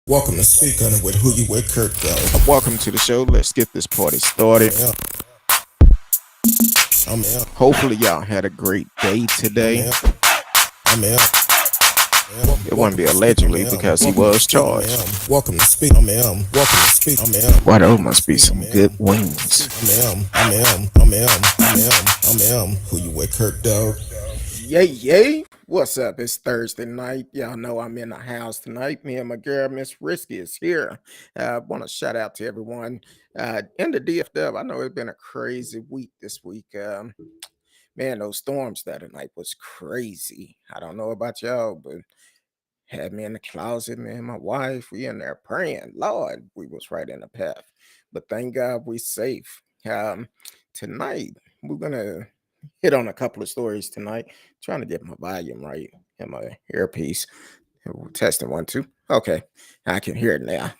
Welcome to Speak On It with Who You With Curtdog. Welcome to the show. Let's get this party started. Yeah, I'm here. Hopefully, y'all had a great day I'm today. here. I'm here. It wouldn't Welcome be to Speak. I'm allegedly here. because he Welcome to was Speak. I'm charged. here. Welcome to Speak. I'm here. Welcome to Speak. I'm here. Why, those Welcome to must be Speak. I'm some here. good wings. I'm here. I'm here. I'm here. I'm here. I'm here. Who You With Curtdog. Yay, yay. What's up? It's Thursday night. Y'all know I'm in the house tonight. Me and my girl, Miss Risky, is here. I want to shout out to everyone in the DFW. I know it's been a crazy week this week. Man, those storms the other night was crazy. I don't know about y'all, but had me in the closet, me and my wife, we in there praying. Lord, we was right in the path. But thank God we safe. Tonight, we're gonna hit on a couple of stories tonight. Trying to get my volume right in my earpiece. Testing one, two. Okay, I can hear it now.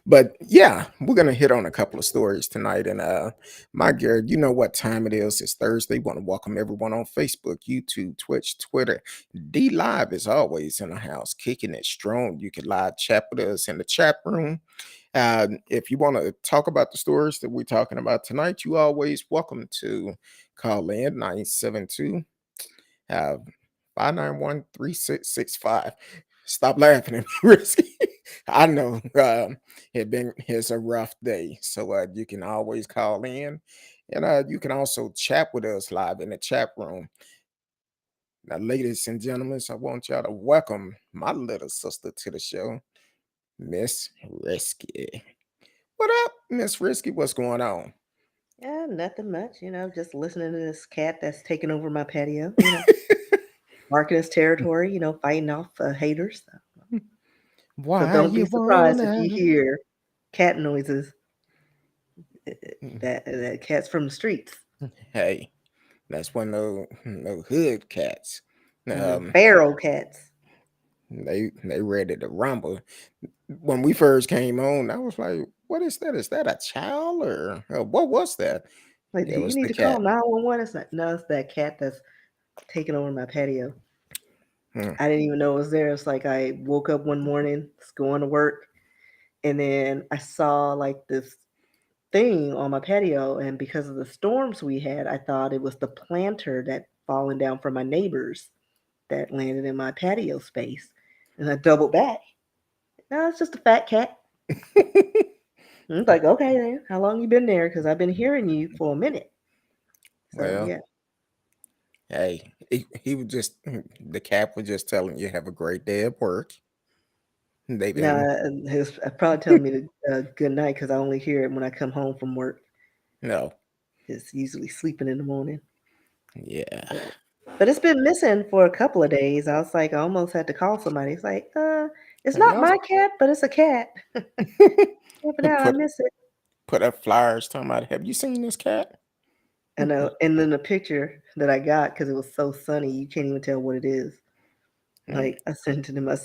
But yeah, we're gonna hit on a couple of stories tonight. And my girl, you know what time it is. It's Thursday. Want to welcome everyone on Facebook, YouTube, Twitch, Twitter. D Live is always in the house, kicking it strong. You can live chat with us in the chat room. If you want to talk about the stories that we're talking about tonight, you always welcome to call in 972 uh 591-3665. Stop laughing at me, Risky. I know it's a rough day. So you can always call in, and you can also chat with us live in the chat room. Now, ladies and gentlemen, I want y'all to welcome my little sister to the show, Miss Risky. What up, Miss Risky? What's going on? Yeah, nothing much, just listening to this cat that's taking over my patio, marking his territory, fighting off haters. So Why don't be you surprised if wanna? you hear cat noises. Mm, That cat's from the streets, Hey, that's one of those hood cats. Um, feral cats. they ready to rumble. When we first came on, I was like, "What is that? Is that a child or what was that?" Like, do It you was need the to call cat. 911? It's not. No, it's that cat that's taking over my patio. Hmm. I didn't even know it was there. It's like I woke up one morning, going to work, and then I saw like this thing on my patio, and because of the storms we had, I thought it was the planter that fallen down from my neighbors that landed in my patio space. And I doubled back. No, it's just a fat cat. And it's like, okay then, how long you been there? Because I've been hearing you for a minute. So Well, yeah. hey, he was just the cat was just telling you have a great day at work. They Now didn't. he's probably telling me to good night because I only hear it when I come home from work. No. It's usually sleeping in the morning. Yeah. But but it's been missing for a couple of days. I was like, I almost had to call somebody. It's like, it's Have not y'all my cat, but it's a cat. Yeah, but now I put miss it. put up flyers talking about? Have you seen this cat? I know. And then the picture that I got, because it was so sunny, you can't even tell what it is. Mm, Like, I sent it to my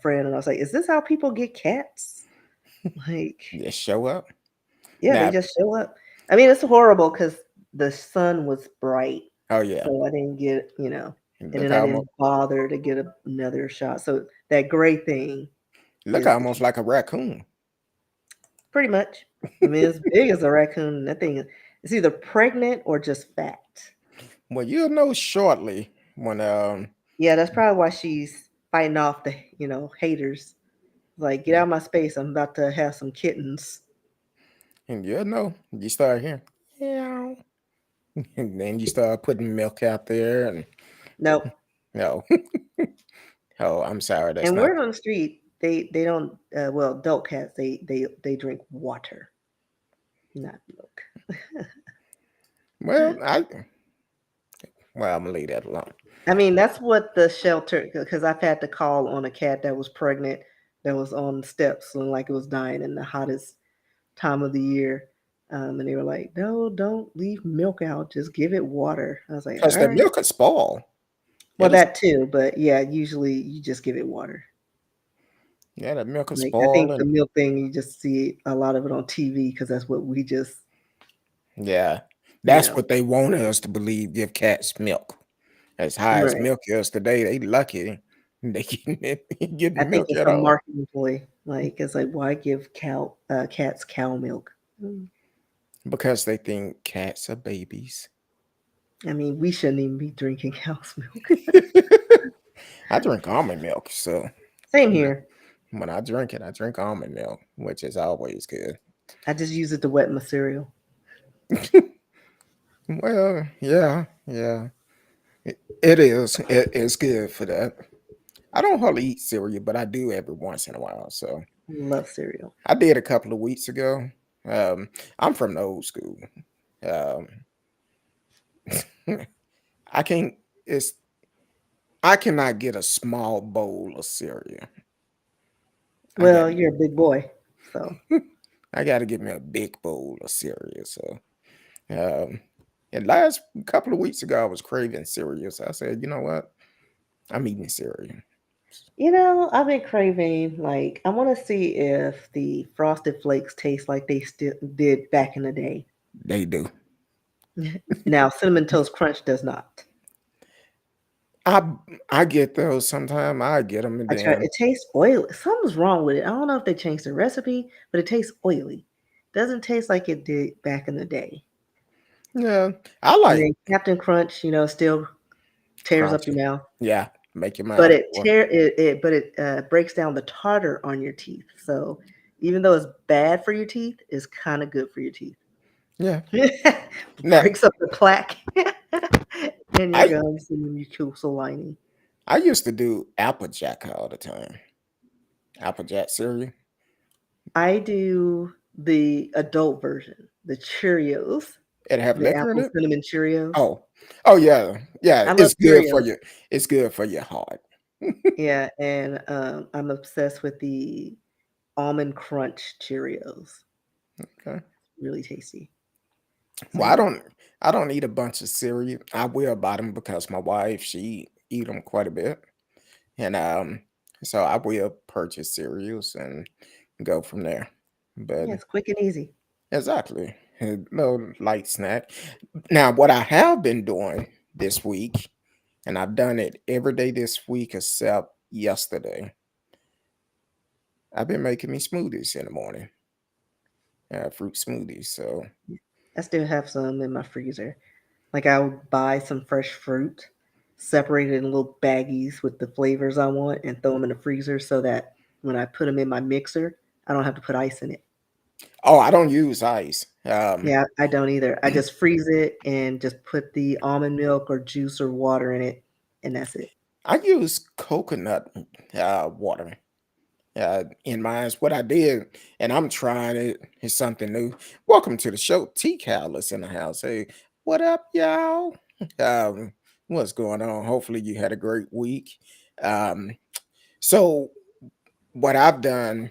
friend, and I was like, "Is this how people get cats?" Like, Just show up. yeah, they Now, just show up. I mean, it's horrible because the sun was bright, oh yeah, so I didn't get, and look then I almost didn't bother to get another shot. So that gray thing look is the almost like a raccoon. pretty much. I mean, it's big as a raccoon. And that thing is either pregnant or just fat. Well, you'll know shortly when Yeah, that's probably why she's fighting off the, haters. Like, get out of my space. I'm about to have some kittens. and you'll know. You start hearing, yeah, and then you start putting milk out there, and Nope. no, oh, I'm sorry, that's And not. word on the street, they don't. Well, adult cats they drink water, not milk. Well, I'm gonna leave that alone. I mean, that's what the shelter. Because I've had to call on a cat that was pregnant, that was on the steps, and like it was dying in the hottest time of the year. And they were like, "No, don't leave milk out. Just give it water." I was like, Because "All the right." milk could spoil. Well, It'll, that too, but yeah, usually you just give it water. yeah, the milk could Like, I spoil, think the and milk thing, you just see a lot of it on TV because that's what we just, yeah, you that's know, what they want us to believe. Give cats milk. As high as right. milk is today, they lucky. They getting I think milk it's at a all marketing ploy. Like it's like, why give cats cow milk? Mm. because they think cats are babies. I mean, we shouldn't even be drinking cow's milk. I drink almond milk, so Same when I, here. when I drink it, I drink almond milk, which is always good. I just use it to wet my cereal. Well, yeah, yeah, it is. It's good for that. I don't hardly eat cereal, but I do every once in a while. So Love cereal. I did a couple of weeks ago. Um, I'm from the old school. Um, I can't. It's I cannot get a small bowl of cereal. I got Well, you're a big boy, so I got to get me a big bowl of cereal. So, um, and last couple of weeks ago, I was craving cereal. So I said, you know what? I'm eating cereal. I've been craving like I want to see if the Frosted Flakes taste like they still did back in the day. They do. Now, Cinnamon Toast Crunch does not. I I get those sometime. I get them and I try. then It tastes oily. Something's wrong with it. I don't know if they changed the recipe, but it tastes oily. Doesn't taste like it did back in the day. yeah, I And like then Captain Crunch, still tears up your crunchy. mouth, Yeah, make your but mouth. it tear it, it but it breaks down the tartar on your teeth. So even though it's bad for your teeth, it's kind of good for your teeth. Yeah. Now Breaks up the plaque in your I gums and your mucosal lining. I used to do Applejack all the time. Applejack cereal. I do the adult version, the Cheerios, It have the liquor in apple it. cinnamon Cheerios. Oh, oh yeah, yeah. I love It's good for Cheerios. you. It's good for your heart. Yeah, and I'm obsessed with the almond crunch Cheerios. Okay. Really tasty. So Well, yeah, I don't eat a bunch of cereal. I will buy them because my wife she eat them quite a bit, and so I will purchase cereals and go from there. But yeah, it's quick and easy. exactly, a little light snack. Now, what I have been doing this week, and I've done it every day this week except yesterday. I've been making me smoothies in the morning, fruit smoothies. So, I still have some in my freezer. Like I'll buy some fresh fruit, separate it in little baggies with the flavors I want, and throw them in the freezer so that when I put them in my mixer, I don't have to put ice in it. oh, I don't use ice. Yeah, I don't either. I just freeze it and just put the almond milk or juice or water in it, and that's it. I use coconut water in mine. What I did, and I'm trying it. It's something new. Welcome to the show. T Cal is in the house. Hey, what up, y'all? Um, what's going on? Hopefully, you had a great week. Um, so, what I've done,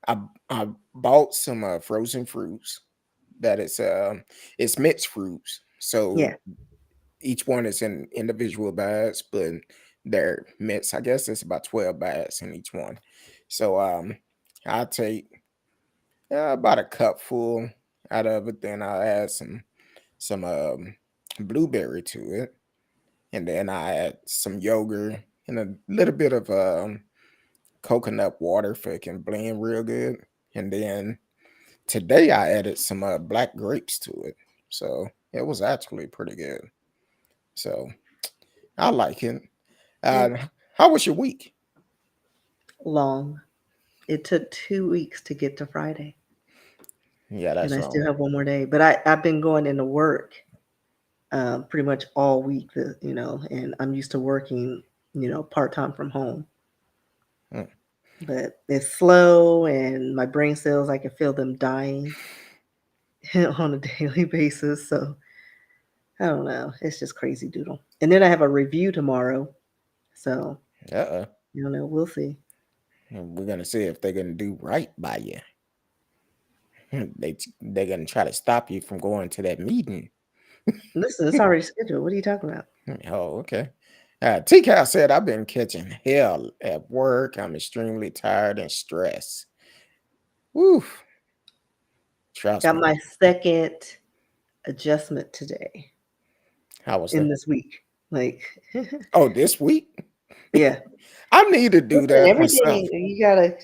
I bought some frozen fruits. That is, it's mixed fruits. So Yeah, each one is in individual bags, but they're mixed. I guess it's about 12 bags in each one. So I'll take about a cup full out of it. Then I'll add some blueberry to it, and then I add some yogurt and a little bit of coconut water for it can blend real good. And then today I added some black grapes to it, so it was actually pretty good. So I like it. yeah. Uh, how was your week? Long. It took 2 weeks to get to Friday, Yeah, and that's I still wrong. have one more day. But I've been going into work pretty much all week, and I'm used to working, part time from home. Mm. But it's slow, and my brain cells, I can feel them dying on a daily basis. So I don't know. It's just crazy doodle. And then I have a review tomorrow. So, Uh-uh. we'll see. We're gonna see if they're gonna do right by you. They're gonna try to stop you from going to that meeting. Listen, it's already scheduled. What are you talking about? Oh, okay. T Cal said, I've been catching hell at work. I'm extremely tired and stressed. Woo. Trust Got me. my second adjustment today How was in that? this week. Like, Oh, this week? Yeah. I need to do Listen, that myself. everything you gotta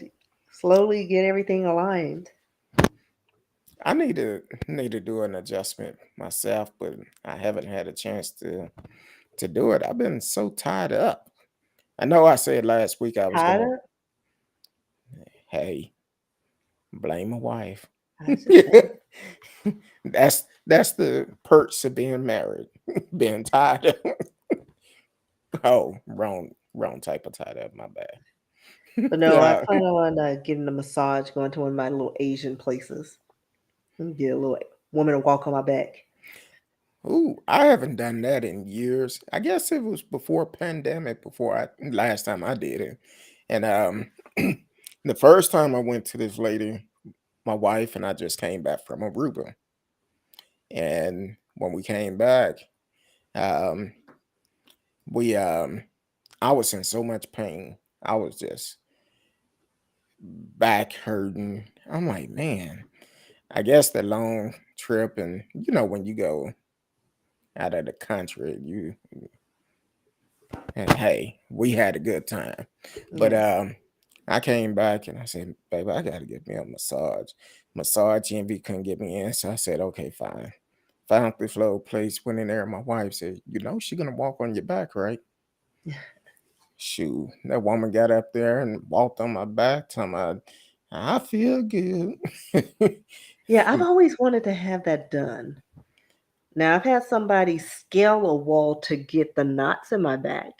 slowly get everything aligned. I need to do an adjustment myself, but I haven't had a chance to do it. I've been so tied up. I know I said last week I was Tied gonna. up? Hey, blame my wife. I was just saying. That's the perks of being married, being tied up. Oh, wrong type of tied up. My bad. But no, I Yeah. plan on getting a massage, going to one of my little Asian places, and get a little woman to walk on my back. Ooh, I haven't done that in years. I guess it was before pandemic, before I last time I did it. And the first time I went to this lady, my wife and I just came back from Aruba. And when we came back, um, we I was in so much pain. I was just back hurting. I'm like, man, I guess the long trip and when you go out of the country, and hey, we had a good time. But Yeah. I came back and I said, baby, I gotta get me a massage. Massage envy couldn't get me in. So I said, okay, fine. Found this little place, went in there, and my wife said, she gonna walk on your back, right? Shoot. That woman got up there and walked on my back, talking about, I feel good. Yeah, I've always wanted to have that done. Now, I've had somebody scale a wall to get the knots in my back,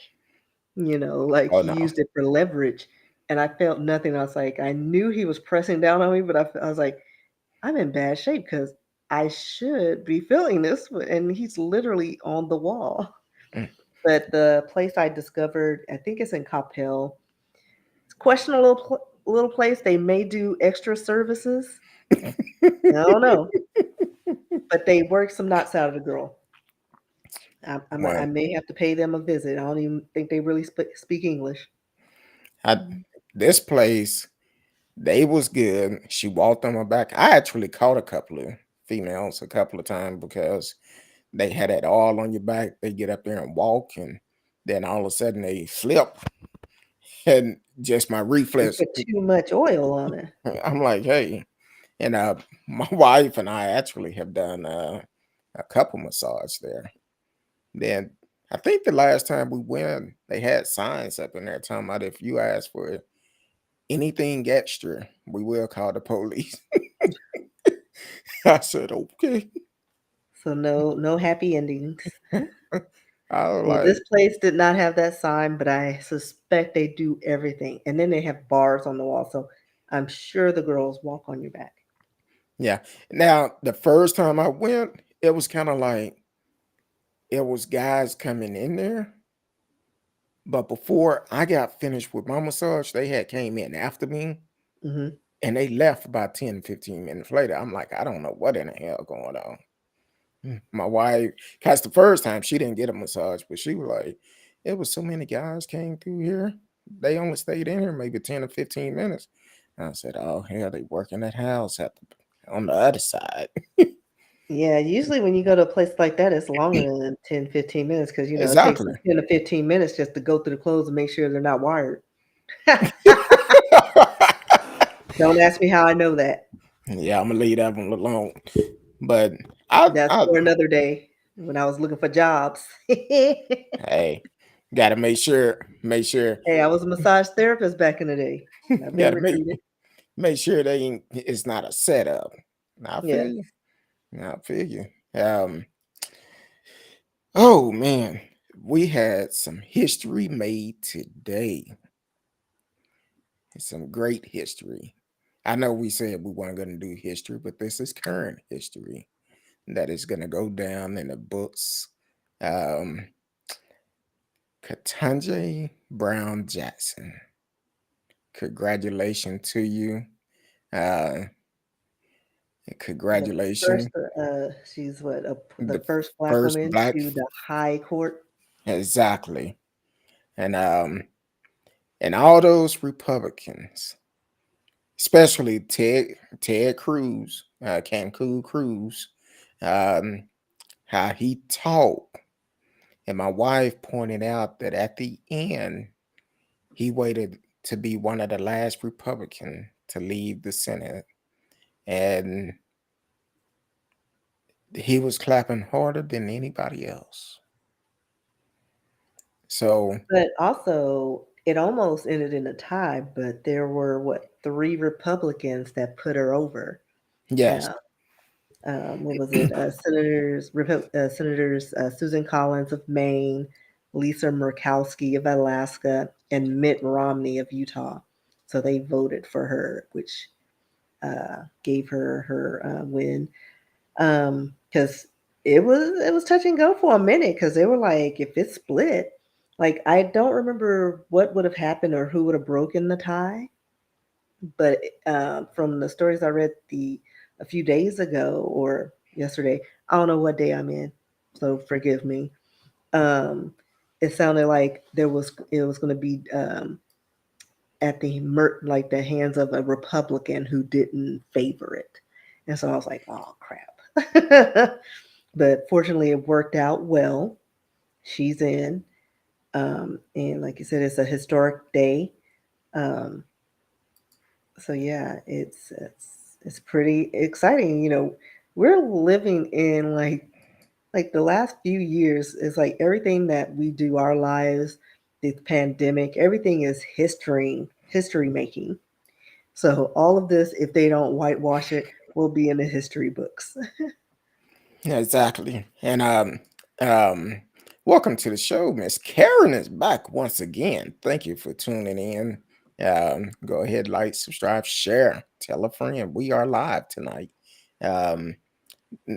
like Oh he no. used it for leverage. And I felt nothing. I was like, I knew he was pressing down on me, but I was like, I'm in bad shape because I should be feeling this. And he's literally on the wall. Mm. But the place I discovered, I think it's in Coppell. It's questionable little place. They may do extra services. I don't know, but they work some knots out of the girl. I Well, may have to pay them a visit. I don't even think they really speak English. I this place, they was good. She walked on my back. I actually caught a couple of females a couple of times because they had it all on your back. They get up there and walk, and then all of a sudden they flip, and just my They reflex. put too much oil on it. I'm like, hey, and my wife and I actually have done a couple massage there. Then I think the last time we went, they had signs up in there talking about if you ask for anything extra, we will call the police. I said, okay. So no happy endings. I was Well, this like, place did not have that sign, but I suspect they do everything. And then they have bars on the wall, so I'm sure the girls walk on your back. yeah. Now, the first time I went, it was kind of like it was guys coming in there. But before I got finished with my massage, they had came in after me Hmm. and they left about 10, 15 minutes later. I'm like, I don't know what in the hell going on. My wife, because the first time she didn't get a massage, but she was like, it was so many guys came through here. They only stayed in here maybe 10 or 15 minutes. And I said, oh, hell, they work in that house on the other side. Yeah, usually when you go to a place like that, it's longer than 10, 15 minutes because, it takes them Exactly. 10 to 15 minutes just to go through the clothes and make sure they're not wired. Don't ask me how I know that. Yeah, I'm gonna leave that one alone. But I, That's I, for another day when I was looking for jobs. hey, gotta make sure, Hey, I was a massage therapist back in the day. I've been gotta make recruited. make sure they ain't, it's not a setup. I feel Yeah. you. I feel you. Oh man, we had some history made today. Some great history. I know we said we weren't going to do history, but this is current history that is going to go down in the books. Um, Katanji Brown Jackson. Congratulations to you. Uh, The first, congratulations. she's what, the The first black first woman black, to the high court. exactly. And all those Republicans, especially Ted Cruz, Cancun Cruz, um, how he talked. And my wife pointed out that at the end, He waited to be one of the last Republican to leave the Senate, and he was clapping harder than anybody else. So But also, it almost ended in a tie, but there were what, three Republicans that put her over. yes, Uh, what was it? Senators Susan Collins of Maine, Lisa Murkowski of Alaska, and Mitt Romney of Utah. So they voted for her, which gave her win. Because it was touch and go for a minute because they were like, if it's split, like I don't remember what would have happened or who would have broken the tie, but from the stories I read a few days ago or yesterday, I don't know what day I'm in, so forgive me. Um, it sounded like it was going to be at like the hands of a Republican who didn't favor it, and so I was like, oh crap. But fortunately, it worked out well. She's in, and like you said, it's a historic day. Um, so yeah, it's pretty exciting. We're living in like the last few years is like everything that we do our lives, the pandemic, everything is history making. So all of this, if they don't whitewash it, will be in the history books. yeah, exactly. And um, welcome to the show. Miss Karen is back once again. Thank you for tuning in. Go ahead, like, subscribe, share, tell a friend. We are live tonight. Um,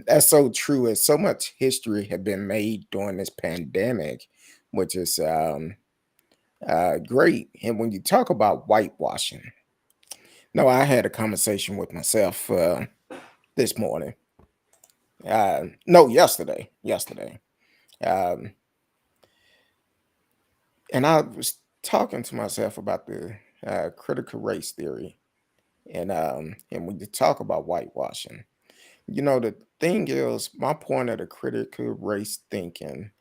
that's so true. As so much history had been made during this pandemic, which is great. And when you talk about whitewashing, no, I had a conversation with myself this morning. No, yesterday. Yesterday. Um, and I was talking to myself about the critical race theory, and when you talk about whitewashing, the thing is, my point of the critical race thinking,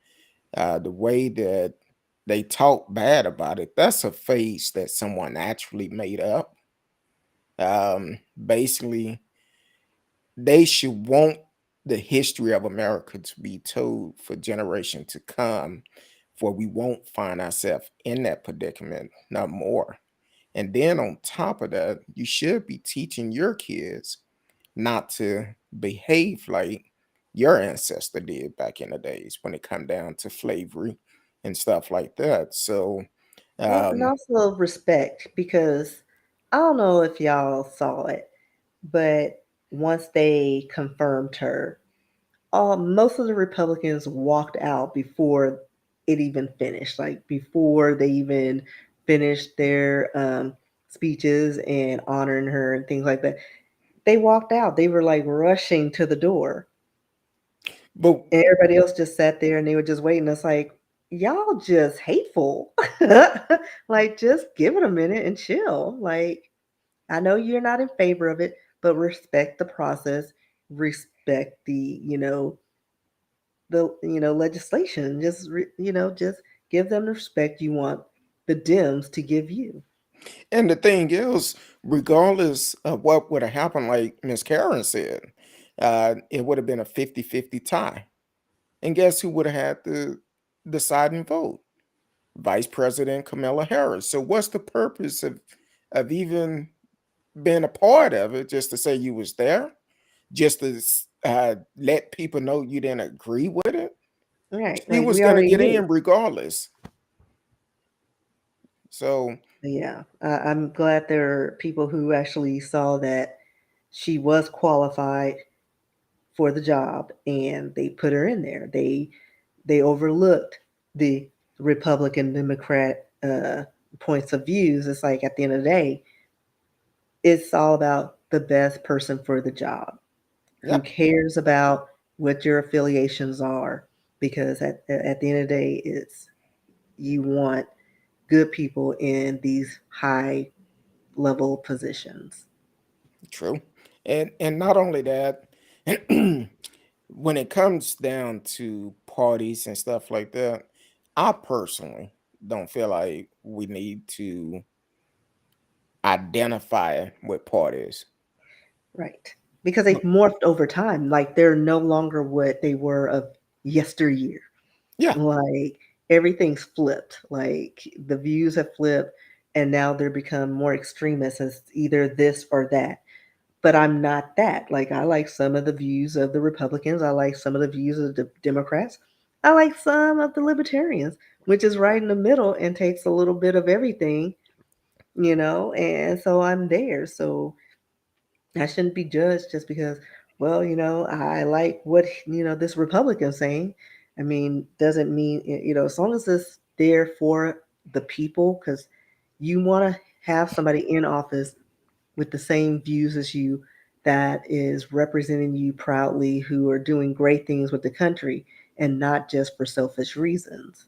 the way that they talk bad about it, that's a face that someone actually made up. Basically, they should want the history of America to be told for generation to come, for we won't find ourselves in that predicament no more. And then on top of that, you should be teaching your kids not to behave like your ancestor did back in the days when it come down to slavery and stuff like that. So, Well, and um, also respect, because I don't know if y'all saw it, but once they confirmed her, most of the Republicans walked out before it even finished, like before they even finished their speeches and honoring her and things like that. They walked out. They were like rushing to the door. but And everybody else just sat there and they were just waiting. It's like, y'all just hateful. Like, just give it a minute and chill. Like, I know you're not in favor of it, but respect the process, respect the legislation. Just give them the respect you want the Dems to give you. and the thing is, regardless of what would have happened, like Miss Karen said, it would have been a 50-50 tie. And guess who would have had the deciding vote? Vice President Kamala Harris. So what's the purpose of even being a part of it? Just to say you was there, just to let people know you didn't agree with it. Right. She Like was we gonna already get knew. in regardless. So Yeah. I'm glad there are people who actually saw that she was qualified for the job and they put her in there. They overlooked the Republican Democrat points of views. It's like at the end of the day, it's all about the best person for the job. Who yeah, cares about what your affiliations are? Because at the end of the day, it's you want good people in these high level positions. true. And not only that, when it comes down to parties and stuff like that, I personally don't feel like we need to identify with parties. Right. Because they've morphed over time. Like they're no longer what they were of yesteryear. Yeah, Like everything's flipped. Like the views have flipped and now they're become more extremist as either this or that. But I'm not that. Like I like some of the views of the Republicans. I like some of the views of the Democrats. I like some of the libertarians, which is right in the middle and takes a little bit of everything, and so I'm there. So I shouldn't be judged just because, well, I like what, this Republican's saying. I mean, doesn't mean, as long as it's there for the people, because you want to have somebody in office with the same views as you that is representing you proudly, who are doing great things with the country and not just for selfish reasons.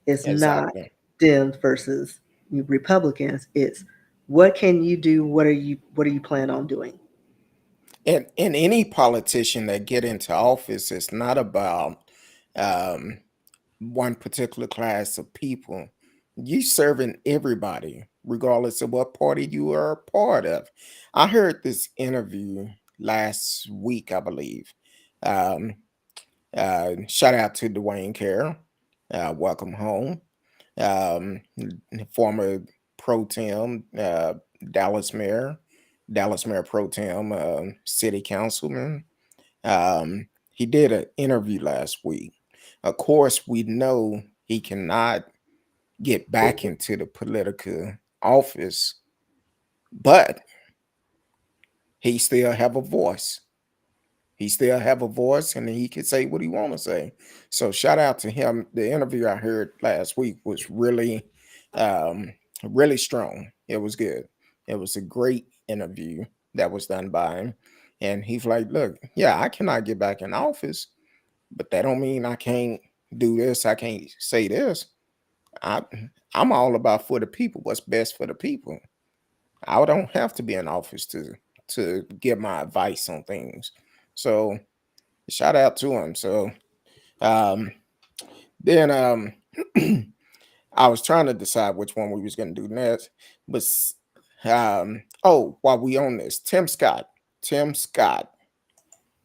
It's not exactly. Dems versus Republicans. It's what can you do? What are you plan on doing? And any politician that get into office is not about um, one particular class of people. You serving everybody, regardless of what party you are a part of. I heard this interview last week, I believe. Um, Shout out to Dwayne Carroll. Welcome home. Um, Former pro tem Dallas mayor, Dallas mayor pro tem city councilman. He did an interview last week. Of course, we know he cannot get back into the political office, but he still have a voice. He still have a voice, and he can say what he want to say. So shout out to him. The interview I heard last week was um, really strong. It was good. It was a great interview that was done by him, and he's like, "Look, yeah, I cannot get back in office, but that don't mean I can't do this. I can't say this. I I'm all about for the people. What's best for the people. I don't have to be in office to give my advice on things. So shout out to him. So um, then I was trying to decide which one we was gonna do next, but oh, while we on this, Tim Scott,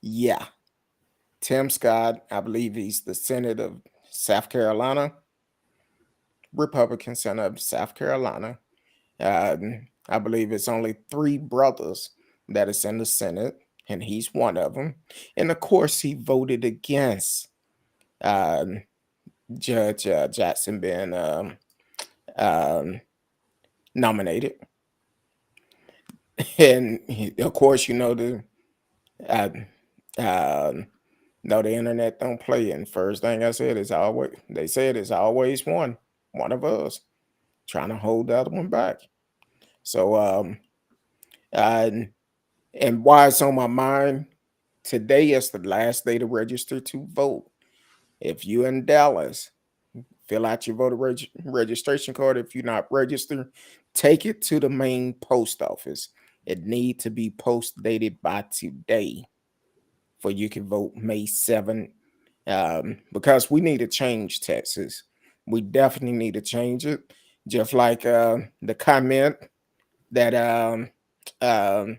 yeah, Tim Scott. I believe he's the Senate of South Carolina, Republican Senate of South Carolina. I believe it's only three brothers that is in the Senate, and he's one of them. And of course, he voted against um, Judge Jackson being um, nominated. And of course, uh, um, no, the internet don't play. And first thing I said is always they said it's always one of us trying to hold the other one back. So uh, and why it's on my mind today is the last day to register to vote. If you in Dallas, fill out your voter registration card. If you're not registered, take it to the main post office. It need to be post dated by today for you can vote May 7th. Because we need to change Texas. We definitely need to change it. Just like the comment that um,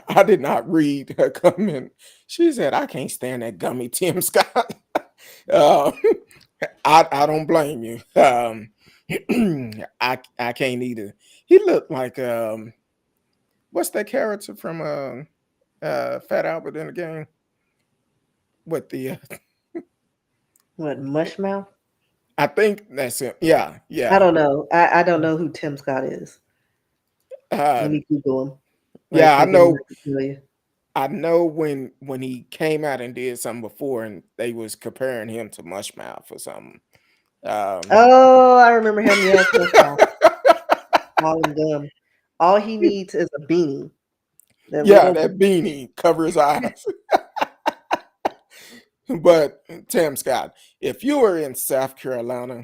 I did not read her comment. She said, I can't stand that gummy Tim Scott. uh, I don't blame you. I can't either. He looked like what's that character from Fat Albert in the game with the What, Mushmouth? I think that's it. Yeah, I yeah. don't know. I don't know who Tim Scott is. Let Uh, me Google him right yeah, I quick and then know. I can tell you. I know when he came out and did something before, and they was comparing him to Mushmouth or something. Um, Oh, I remember him. Yes, yes, yes. All in gum. All he needs is a beanie. That yeah, little. that beanie cover his eyes. But Tim Scott, if you were in South Carolina,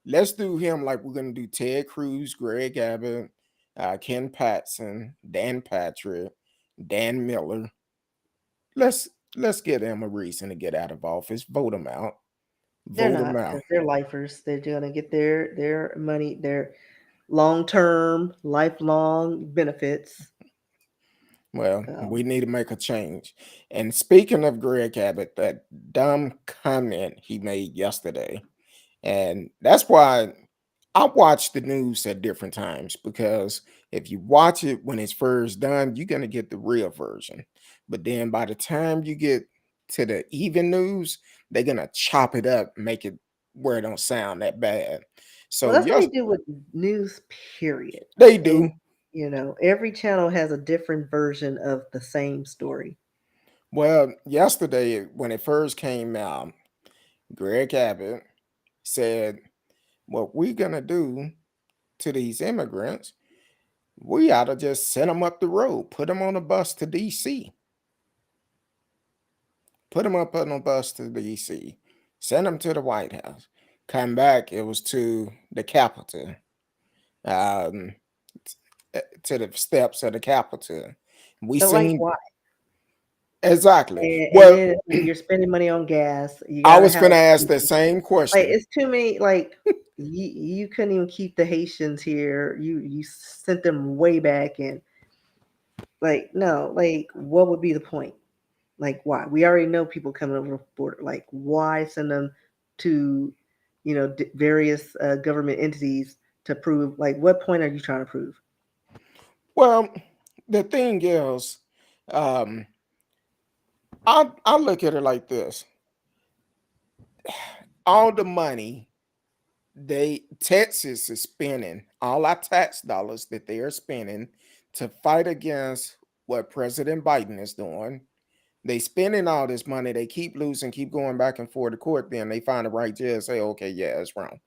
let's do him like we're gonna do Ted Cruz, Greg Abbott, Ken Patson, Dan Patrick, Dan Miller. Let's let's give them a reason to get out of office. Vote them out. They're Vote them not out. because they're lifers. They're gonna get their money, their long term, lifelong benefits. Well, Um, we need to make a change. And speaking of Greg Abbott, that dumb comment he made yesterday, and that's why I watch the news at different times, because if you watch it when it's first done, you're gonna get the real version. But then by the time you get to the even news, they're gonna chop it up, make it where it don't sound that bad. well, So that's what yes, they do with news, period. they And do. every channel has a different version of the same story. Well, yesterday when it first came out, Greg Abbott said, "What we're gonna do to these immigrants, we ought to just send them up the road, put them on a bus to DC, put them up on a bus to DC, send them to the White House, come back. It was to the Capitol, um, to the steps of the Capitol. We But like, seen why? exactly. And Well, then it's like you're spending money on gas. You I gotta was gonna house ask the people. same Like question. it's too many. Like you couldn't even keep the Haitians here. You sent them way back, and like no, like what would be the point? Like why? We already know people coming over the border. Like why send them to, various government entities to prove? Like what point are you trying to prove? Well, the thing is, um, I look at it like this: all the money Texas is spending, all our tax dollars that they are spending to fight against what President Biden is doing. They spending all this money, they keep losing, keep going back and forth to court. Then they find the right judge, say, okay, yeah, it's wrong.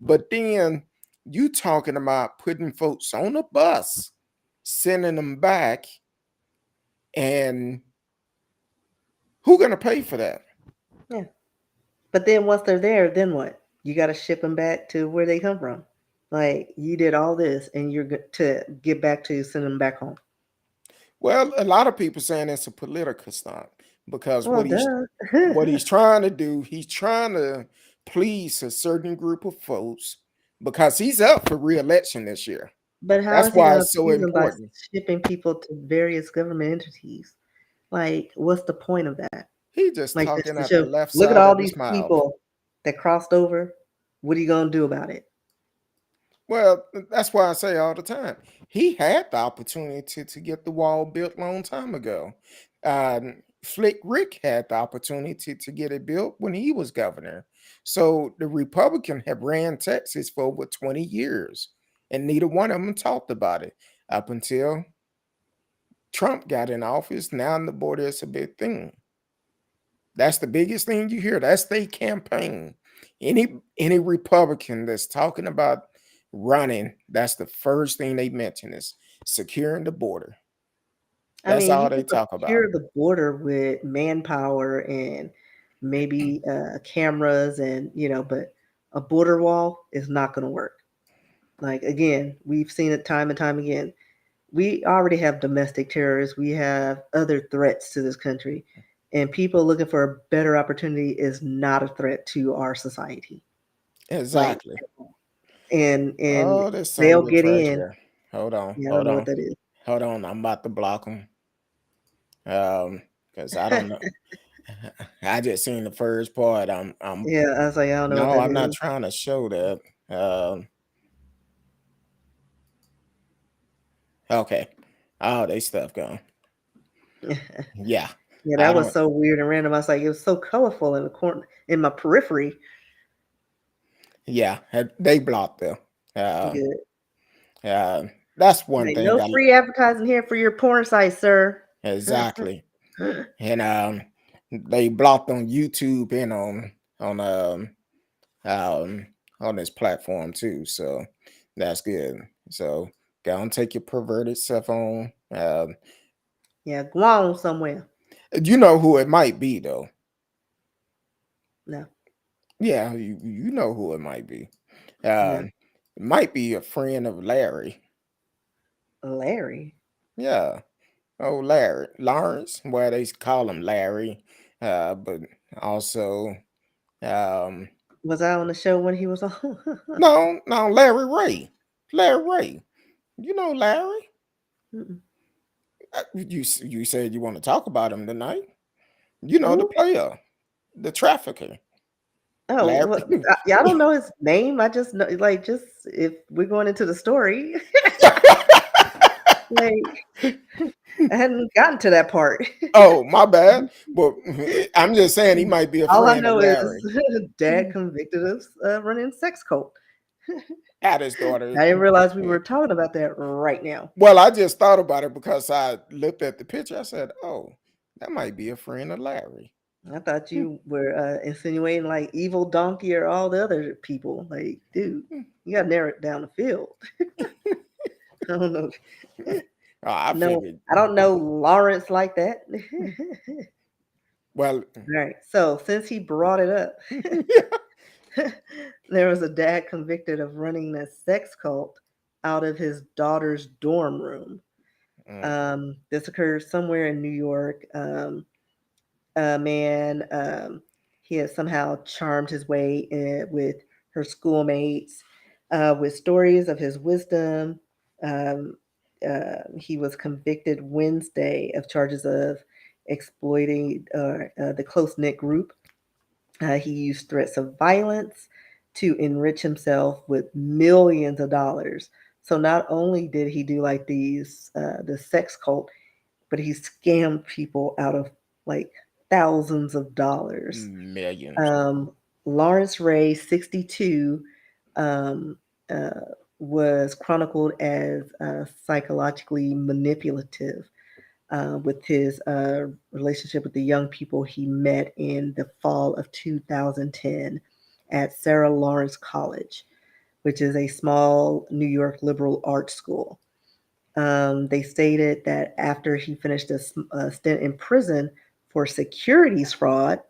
But then you talking about putting folks on a bus, sending them back, and who gonna pay for that? Yeah, but then once they're there, then what? You got to ship them back to where they come from. Like you did all this, and to get back to send them back home. Well, a lot of people saying it's a political stunt, because Well, what duh. he's trying to do, he's trying to please a certain group of folks, because he's up for re-election this year. But how That's is he why going to it's so appease them by important. shipping people to various government entities? Like, what's the point of that? He just Like, just talking to out the show, left look at side all of these his mouth. people that crossed over. What are you going to do about it? Well, that's why I say all the time, he had the opportunity to get the wall built a long time ago. Flick Rick had the opportunity to get it built when he was governor. So the Republican have ran Texas for over 20 years, and neither one of them talked about it up until Trump got in office. Now the border is a big thing. That's the biggest thing you hear. That's their campaign. Any Republican that's talking about running, that's the first thing they mention is securing the border. I That's mean, all you they can talk about. secure the border with manpower and maybe cameras but a border wall is not going to work. Like, again, we've seen it time and time again. We already have domestic terrorists, we have other threats to this country, and people looking for a better opportunity is not a threat to our society. Like, Exactly. and Oh, this son they'll of a get bitch in. here. Hold on, Yeah, I don't hold know what on, that is. hold on. I'm about to block him. Because I don't know. I just seen the first part. I'm Yeah, I was like, I don't know what no, that I'm not is. trying to show that. Okay. Oh, they stuff gone. Yeah. Yeah, I that was don't. so weird and random. I was like, it was so colorful in the corner in my periphery. Yeah, they blocked them. Uh, Good. uh, that's one Like, thing. no free advertising here for your porn site, sir. Exactly, and they blocked on YouTube and on um on this platform too. So that's good. So go and take your perverted stuff on. Yeah, go on somewhere. You know who it might be though. No, Yeah, you know who it might be. no. It might be a friend of Larry. Larry. Yeah. Oh, Larry, Lawrence. Well, they call him Larry, but also, um, Was I on the show when he was on? No, no, Larry Ray. Larry Ray. You know Larry? Mm-mm. You said you want to talk about him tonight. You know the Who? player, the trafficker, Oh, Larry. well, yeah, I don't know his name. I just know, like, just if we're going into the story, like, I hadn't gotten to that part. Oh, my bad. But I'm just saying he might be a All I friend of know Larry. is dad convicted of running sex cult. At his daughter. I didn't realize we were talking about that right now. Well, I just thought about it because I looked at the picture. I said, "Oh, that might be a friend of Larry." I thought you were insinuating like evil donkey or all the other people. Like, dude, you got to narrow it down the field. I don't know. Oh, I No, figured. I don't know Lawrence like that. Well, All right. So since he brought it up, there was a dad convicted of running a sex cult out of his daughter's dorm room. mm, This occurred somewhere in New York. A man, he had somehow charmed his way in with her schoolmates with stories of his wisdom. Um, he was convicted Wednesday of charges of exploiting the close knit group. He used threats of violence to enrich himself with millions of dollars. So not only did he do like the sex cult, but he scammed people out of like thousands of dollars. millions. Um, Lawrence Ray, 62, um, uh, was chronicled as psychologically manipulative with his relationship with the young people he met in the fall of 2010 at Sarah Lawrence College, which is a small New York liberal arts school. They stated that after he finished a stint in prison for securities fraud,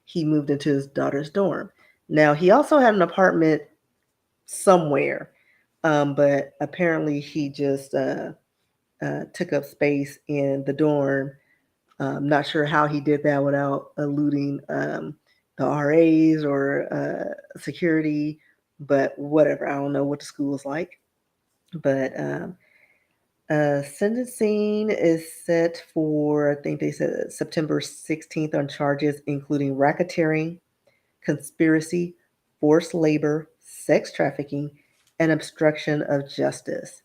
he moved into his daughter's dorm. Now, he also had an apartment somewhere, but apparently he just took up space in the dorm. Not sure how he did that without eluding the RAs or security, but whatever. I don't know what the school is like. But sentencing is set for, I think they said September 16th on charges including racketeering, conspiracy, forced labor, sex trafficking, and obstruction of justice.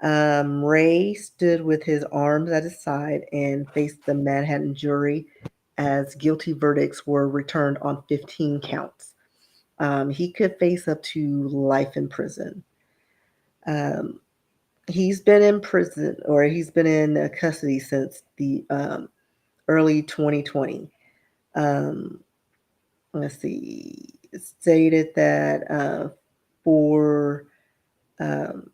Ray stood with his arms at his side and faced the Manhattan jury as guilty verdicts were returned on 15 counts. He could face up to life in prison. Um, he's been in prison or he's been in custody since the early 2020. Um, let's see, it stated that for um,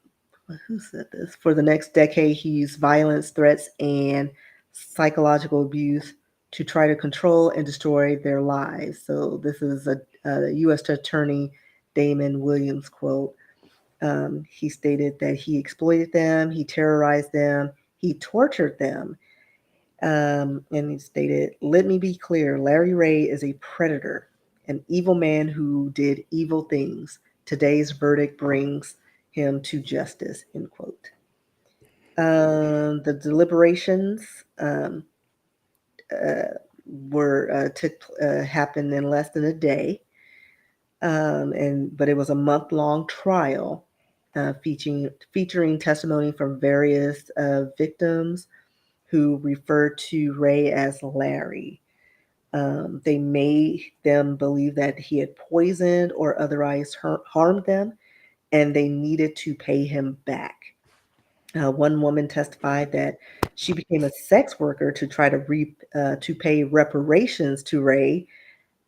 who said this? For the next decade, he used violence, threats, and psychological abuse to try to control and destroy their lives. So this is a U.S. Attorney Damon Williams quote. He stated that he exploited them, he terrorized them, he tortured them. And he stated, "Let me be clear, Larry Ray is a predator, an evil man who did evil things. Today's verdict brings him to justice," end quote. The deliberations um, uh, were took happened in less than a day, and but it was a month long trial featuring testimony from various victims who referred to Ray as Larry. They made them believe that he had poisoned or otherwise harmed them, and they needed to pay him back. One woman testified that she became a sex worker to try to pay reparations to Ray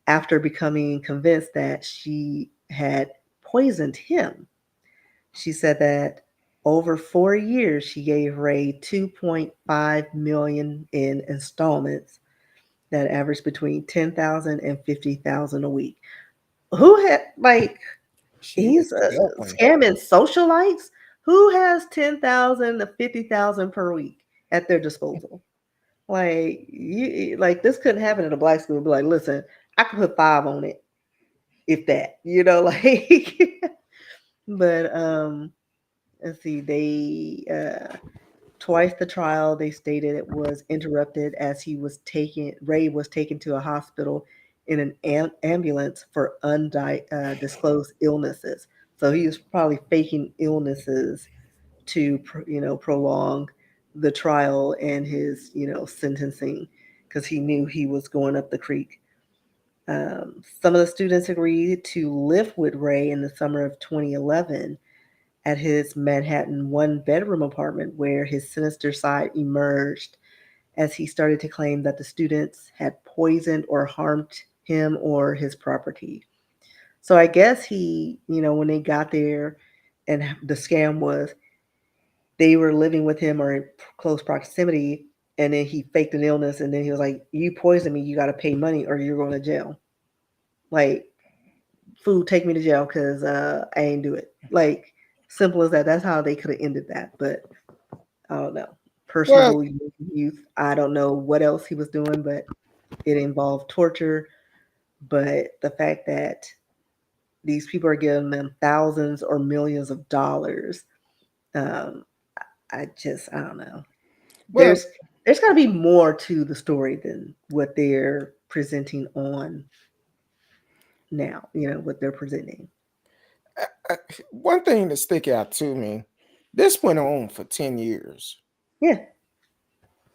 after becoming convinced that she had poisoned him. She said that over 4 years she gave Ray 2.5 million in installments that averaged between 10,000 and 50,000 a week. Who had like She was he's helping. scamming socialites? Who has 10,000 to 50,000 per week at their disposal? Like you like this couldn't happen at a black school. Be like, listen, I could put 5 on it. if that, like. But let's see, they twice the trial they stated it was interrupted as Ray was taken to a hospital in an ambulance for undisclosed illnesses. So he was probably faking illnesses to prolong the trial and his sentencing because he knew he was going up the creek. Some of the students agreed to live with Ray in the summer of 2011 at his Manhattan one bedroom apartment, where his sinister side emerged as he started to claim that the students had poisoned or harmed him or his property. So I guess when they got there, and the scam was they were living with him or in close proximity, and then he faked an illness, and then he was like, "You poisoned me, you got to pay money, or you're going to jail." Like, food, take me to jail because I ain't do it. Like, simple as that. That's how they could have ended that. But I don't know. Well, Personable youth. I don't know what else he was doing, but it involved torture. But the fact that these people are giving them thousands or millions of dollars, um, I don't know. well, There's got to be more to the story than what they're presenting on now. What they're presenting. one thing that stick out to me, this went on for 10 years. Yeah,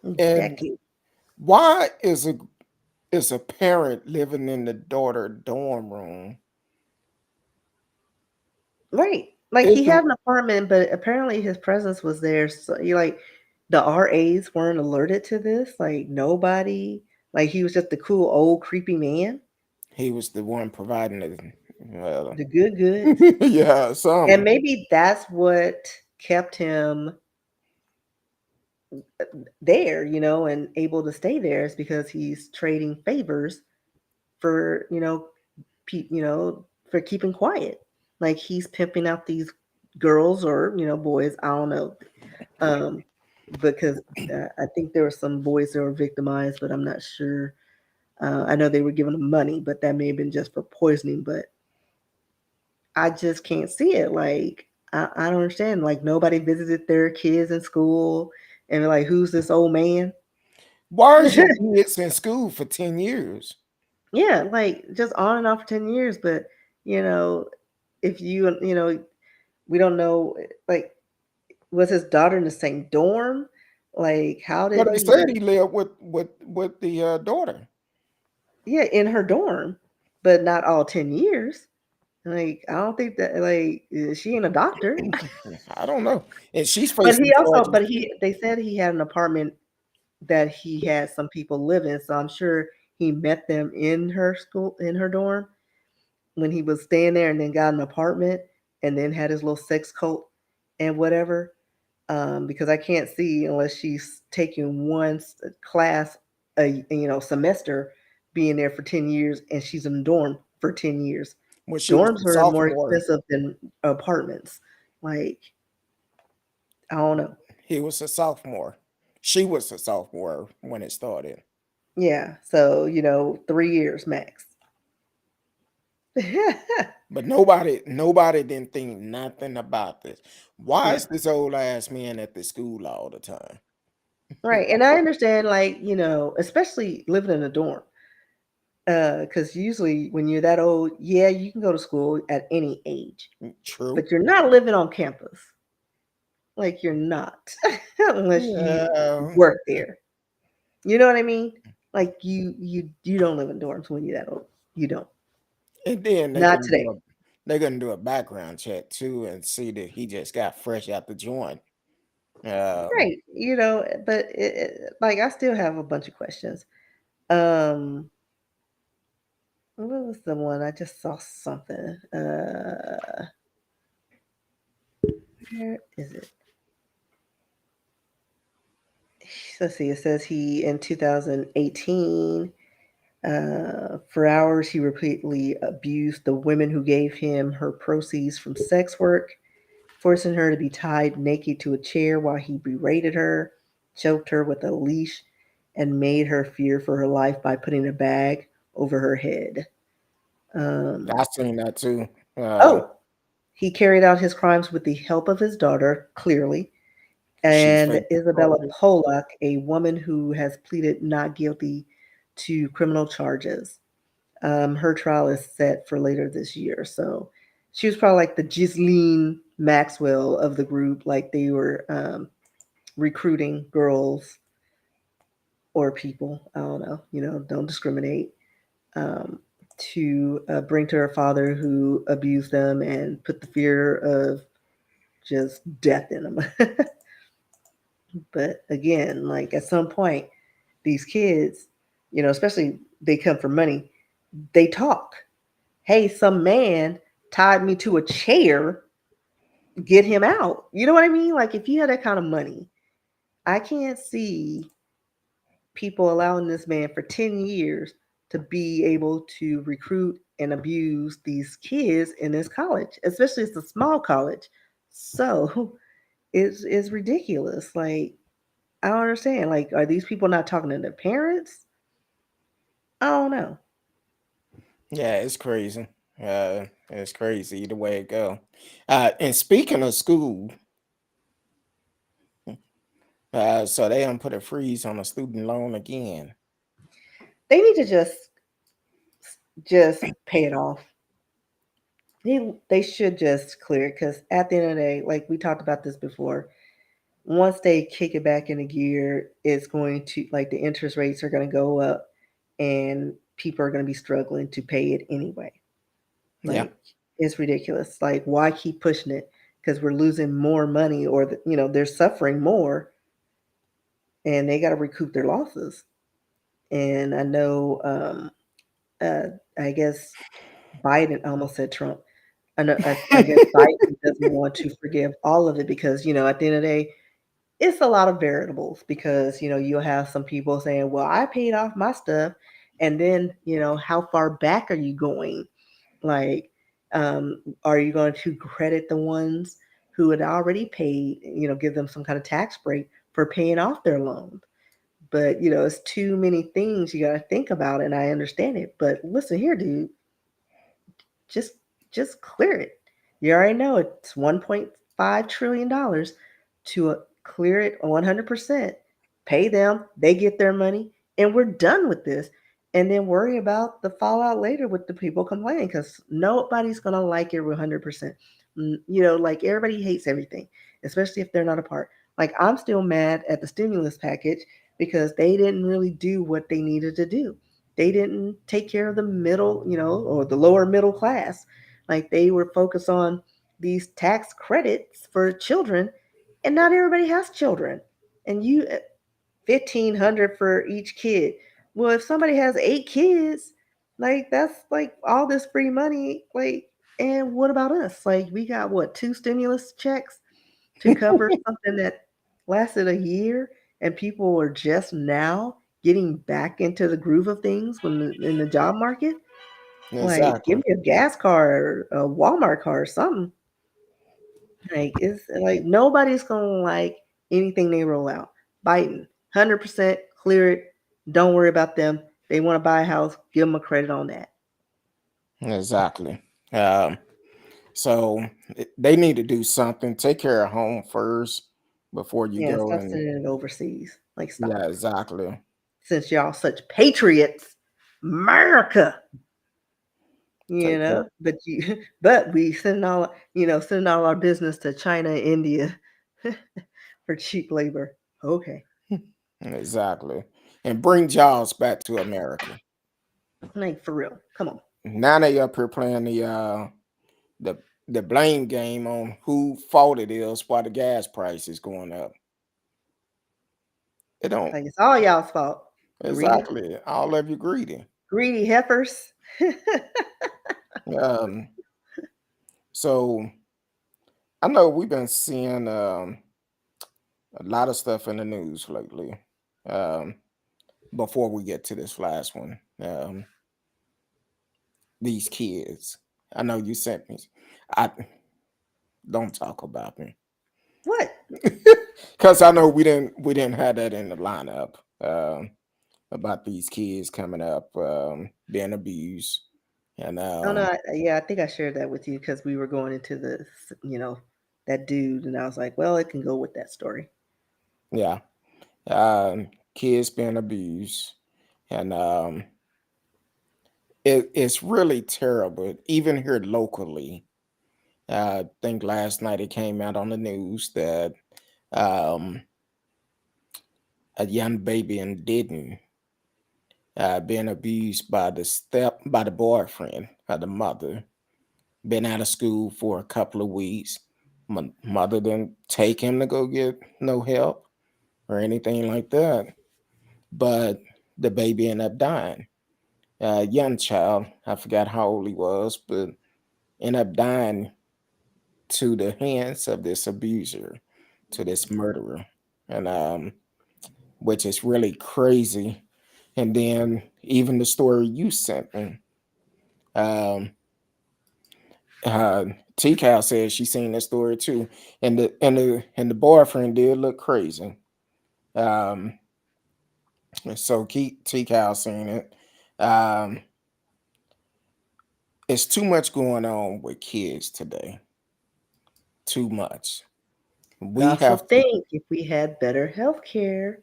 And decade. why is a parent living in the daughter dorm room? Right. Like, he Isn't had an apartment, but apparently his presence was there. So you like the RAs weren't alerted to this. Like, nobody. Like, he was just the cool old creepy man, he was the one providing the well, the good goods. yeah, And some. maybe that's what kept him there, and able to stay there, is because he's trading favors for, for keeping quiet. Like, he's pimping out these girls or, boys, I don't know. Um, because I think there were some boys that were victimized, but I'm not sure. I know they were giving them money, but that may have been just for poisoning. But I just can't see it. Like, I don't understand. Like, nobody visited their kids in school and they're like, "Who's this old man?" Why is your kids in school for 10 years? Yeah, like, just on and off for 10 years. But you know, if we don't know. Like, was his daughter in the same dorm? Like, how Well, did they he? said he lived with the daughter. Yeah, in her dorm, but not all 10 years. Like, I don't think that, like, she ain't a doctor. I don't know. And she's But facing he also, charges but too. they said he had an apartment that he had some people live in. So I'm sure he met them in her school, in her dorm, when he was staying there, and then got an apartment, and then had his little sex cult and whatever. Because I can't see, unless she's taking one class a semester, being there for 10 years, and she's in the dorm for 10 years. When she was Dorms a are more sophomore, expensive than apartments. Like, I don't know. he was a sophomore. She was a sophomore when it started. Yeah, so 3 years max. But nobody didn't think nothing about this. Why Yeah, is this old ass man at the school all the time? right. And I understand, like, especially living in a dorm. Because usually when you're that old, yeah, you can go to school at any age, True. but you're not living on campus. Like, you're not, unless you Yeah. work there. You know what I mean? Like, you don't live in dorms when you're that old. You don't. And then Not today. they're gonna do a background check too and see that he just got fresh out the joint. Um, Right. But like, I still have a bunch of questions. Um, what was the one? I just saw something. Where is it? Let's see. It says he, in 2018, for hours, he repeatedly abused the women who gave him her proceeds from sex work, forcing her to be tied naked to a chair while he berated her, choked her with a leash, and made her fear for her life by putting a bag over her head. Um, I seen that too. oh, he carried out his crimes with the help of his daughter, clearly, She and faked Isabella parole. Polak, a woman who has pleaded not guilty to criminal charges. Her trial is set for later this year. So she was probably like the Ghislaine Maxwell of the group, like they were recruiting girls or people. I don't know, don't discriminate. Um, to bring to her father who abused them and put the fear of just death in them. But again, like at some point, these kids, especially they come for money, they talk. Hey, some man tied me to a chair, get him out. You know what I mean? Like if you had that kind of money, I can't see people allowing this man for 10 years to be able to recruit and abuse these kids in this college, especially it's a small college. So it's ridiculous. Like, I don't understand. Like, are these people not talking to their parents? I don't know. Yeah, it's crazy. It's crazy the way it go. And speaking of school, so they don't put a freeze on a student loan again. They need to just pay it off. They should just clear it because at the end of the day, like we talked about this before, once they kick it back into gear, it's going to like the interest rates are going to go up, and people are going to be struggling to pay it anyway. Yeah, Like it's ridiculous. Like why keep pushing it? Because we're losing more money, or they're suffering more, and they got to recoup their losses. And I know, I guess Biden I almost said Trump. I know, I guess Biden doesn't want to forgive all of it because at the end of the day, it's a lot of variables because you'll have some people saying, "Well, I paid off my stuff," and then how far back are you going? Like, are you going to credit the ones who had already paid? Give them some kind of tax break for paying off their loan. But it's too many things you got to think about, and I understand it. But listen here, dude, just just clear it. You already know it's $1.5 trillion to clear it 100%. Pay them, they get their money, and we're done with this. And then worry about the fallout later with the people complaining because nobody's gonna like it 100%. Like everybody hates everything, especially if they're not a part. Like I'm still mad at the stimulus package because they didn't really do what they needed to do. They didn't take care of the middle, or the lower middle class. Like they were focused on these tax credits for children, and not everybody has children. And 1,500 for each kid. Well, if somebody has 8 kids, like that's like all this free money. Like, and what about us? Like, we got what, 2 stimulus checks to cover something that lasted a year, and people are just now getting back into the groove of things in the job market. Like, give exactly, me a gas card, a Walmart card, something. Like, it's like nobody's gonna like anything they roll out. Biden, 100% clear it. Don't worry about them. They want to buy a house, give them a credit on that. exactly. Um, so they need to do something. Take care of home first before you Yeah, go stop and sending it overseas. Like, yeah, stop. exactly. Since y'all such patriots, America. Take care. But but we sending all our business to China, India for cheap labor. Okay, Exactly. And bring jobs back to America. like for real. Come on. Now they up here playing the the blame game on who fault it is why the gas price is going up. It don't Like it's all y'all's fault. Greedy, exactly all of you greedy. greedy heifers. Um, so I know we've been seeing a lot of stuff in the news lately. Um, before we get to this last one, these kids. I know you sent me. I don't talk about me. What? Because I know we didn't have that in the lineup about these kids coming up being abused. And Oh no, yeah, I think I shared that with you because we were going into this, that dude, and I was like, well, it can go with that story. yeah, kids being abused, and it's really terrible. Even here locally, I think last night it came out on the news that um, a young baby in Didden being abused by the boyfriend of the mother. Been out of school for a couple of weeks. Mother didn't take him to go get no help or anything like that. But the baby ended up dying. A young child, I forgot how old he was, but ended up dying to the hands of this abuser, to this murderer, and which is really crazy. And then even the story you sent me, um, uh, T Cal says she seen that story too, and the boyfriend did look crazy. Um, so T Cal seen it. Um, it's too much going on with kids today. Too much. But I We also have to. think if we had better health care,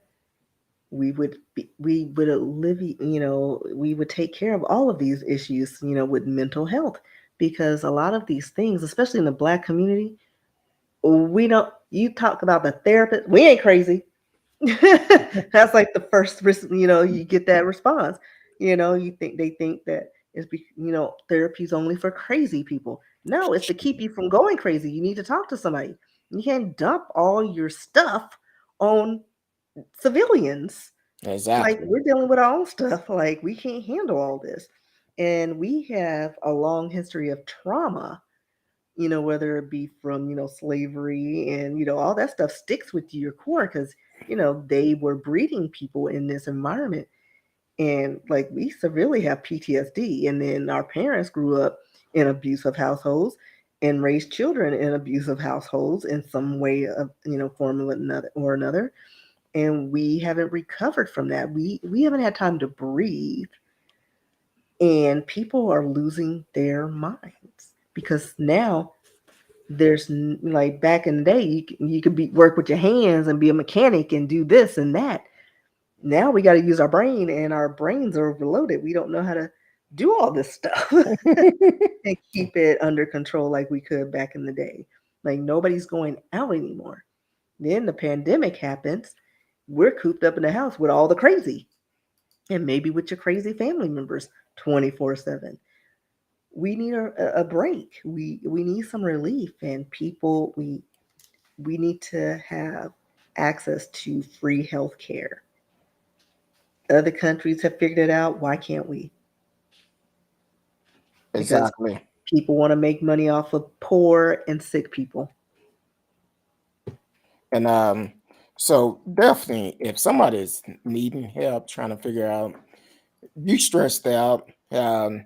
we would we would take care of all of these issues, with mental health, because a lot of these things, especially in the Black community, we don't. You talk about the therapist, we ain't crazy. That's like the first, you get that response. They think that therapy's only for crazy people. No, it's to keep you from going crazy. You need to talk to somebody. You can't dump all your stuff on civilians. Like, Exactly. we're dealing with our own stuff. Like, we can't handle all this. And we have a long history of trauma, whether it be from, slavery, and, all that stuff sticks with you, your core, because, they were breeding people in this environment. And like, we severely have PTSD. And then our parents grew up in abusive households and raised children in abusive households in some way of, form of another or another. And we haven't recovered from that. We haven't had time to breathe, and people are losing their minds because now like, back in the day, you could work with your hands and be a mechanic and do this and that. Now we got to use our brain, and our brains are overloaded. We don't know how to do all this stuff and keep it under control like we could back in the day. Like, nobody's going out anymore. Then the pandemic happens. We're cooped up in the house with all the crazy, and maybe with your crazy family members 24/7. We need a break. We need some relief, and people, we need to have access to free health care. Other countries have figured it out. Why can't we? Because Exactly. people want to make money off of poor and sick people. And so definitely, if somebody's needing help trying to figure out, you stressed out. The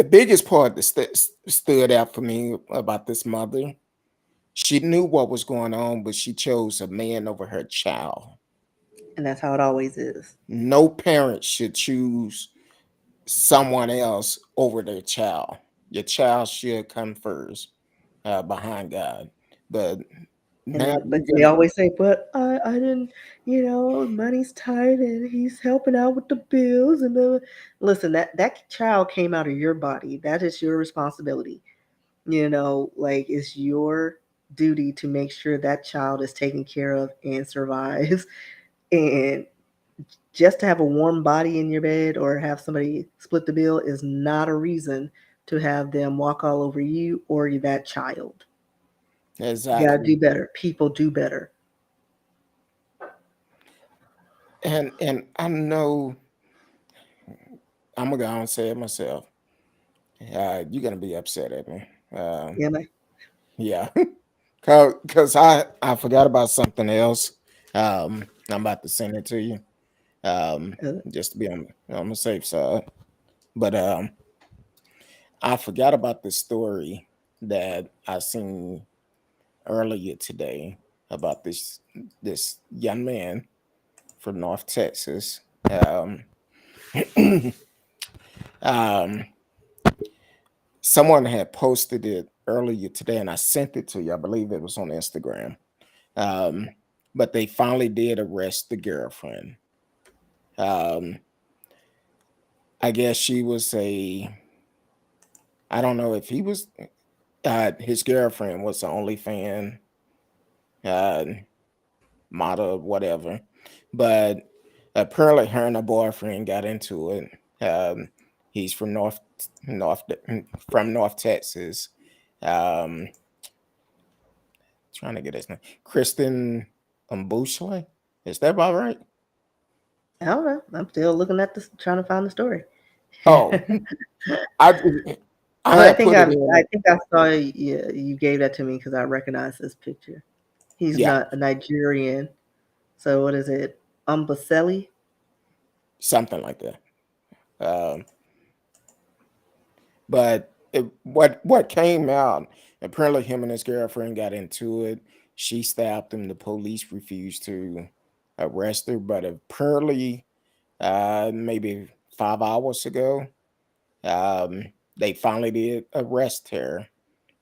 biggest part that stood out for me about this mother, she knew what was going on, but she chose a man over her child. And that's how it always is. No parent should choose someone else over their child. Your child should come first, behind God. But And now then, but you they got always say, but I didn't, money's tight and he's helping out with the bills and the. Listen, that child came out of your body. That is your responsibility. Like, it's your duty to make sure that child is taken care of and survives. And just to have a warm body in your bed or have somebody split the bill is not a reason to have them walk all over you or that child. You got to do exactly, better. People do better. and I know I'm gonna go and say it myself. You're gonna be upset at me. Yeah, man. Yeah, cause I forgot about something else. I'm about to send it to you. Just to be on the safe side. But I forgot about the story that I seen earlier today about this young man from North Texas. Um, Um, Someone had posted it earlier today, and I sent it to you. I believe it was on Instagram. Um, but they finally did arrest the girlfriend. Um, I guess she was a. I don't know if he was. His girlfriend was the only fan, uh, model, whatever. But apparently, her and her boyfriend got into it. He's from North, from North Texas. Um, Trying to get his name, Kristen Mbushle. Is that about right? I don't know. I'm still looking at this, trying to find the story. Oh, I I But I had think put I, it I in. think I saw you gave that to me because I recognize this picture. He's Yeah, not a Nigerian. So what is it? Umbaseli? something like that. Um, but what came out? Apparently, him and his girlfriend got into it. She stabbed him. The police refused to arrest her, but apparently, maybe 5 hours ago, um, they finally did arrest her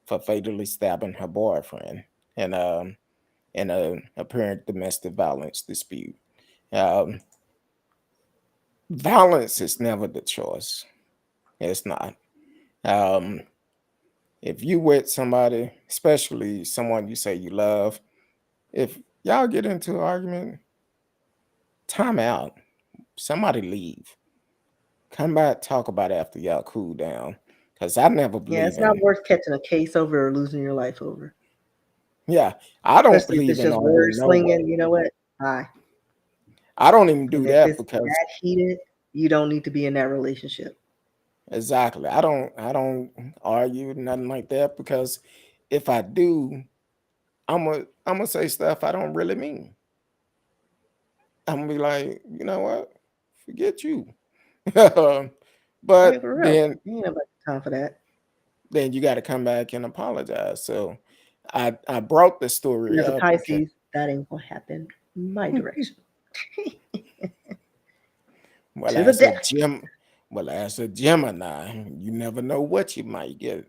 for fatally stabbing her boyfriend in in a apparent domestic violence dispute. Um, Violence is never the choice. It's not. Um, if you with somebody, especially someone you say you love, if y'all get into an argument, time out. Somebody leave. Come back, talk about it after y'all cool down. Cause I never Yeah, believe it's not in. worth catching a case over or losing your life over. Yeah, I don't Especially if believe it's in just word arguing no way. slinging, you know what? Bye. I don't even And do if that it's because that heated, you don't need to be in that relationship. exactly. I don't argue nothing like that because if I do, I'm gonna say stuff I don't really mean. I'm gonna be like, you know what? Forget you. I mean, But for real. then You ain't nobody got time for that. you got to come back and apologize. So I brought the And story as a up because Pisces, that ain't gonna happen my direction. well To the as a death. Gem well as a Gemini, you never know what you might get.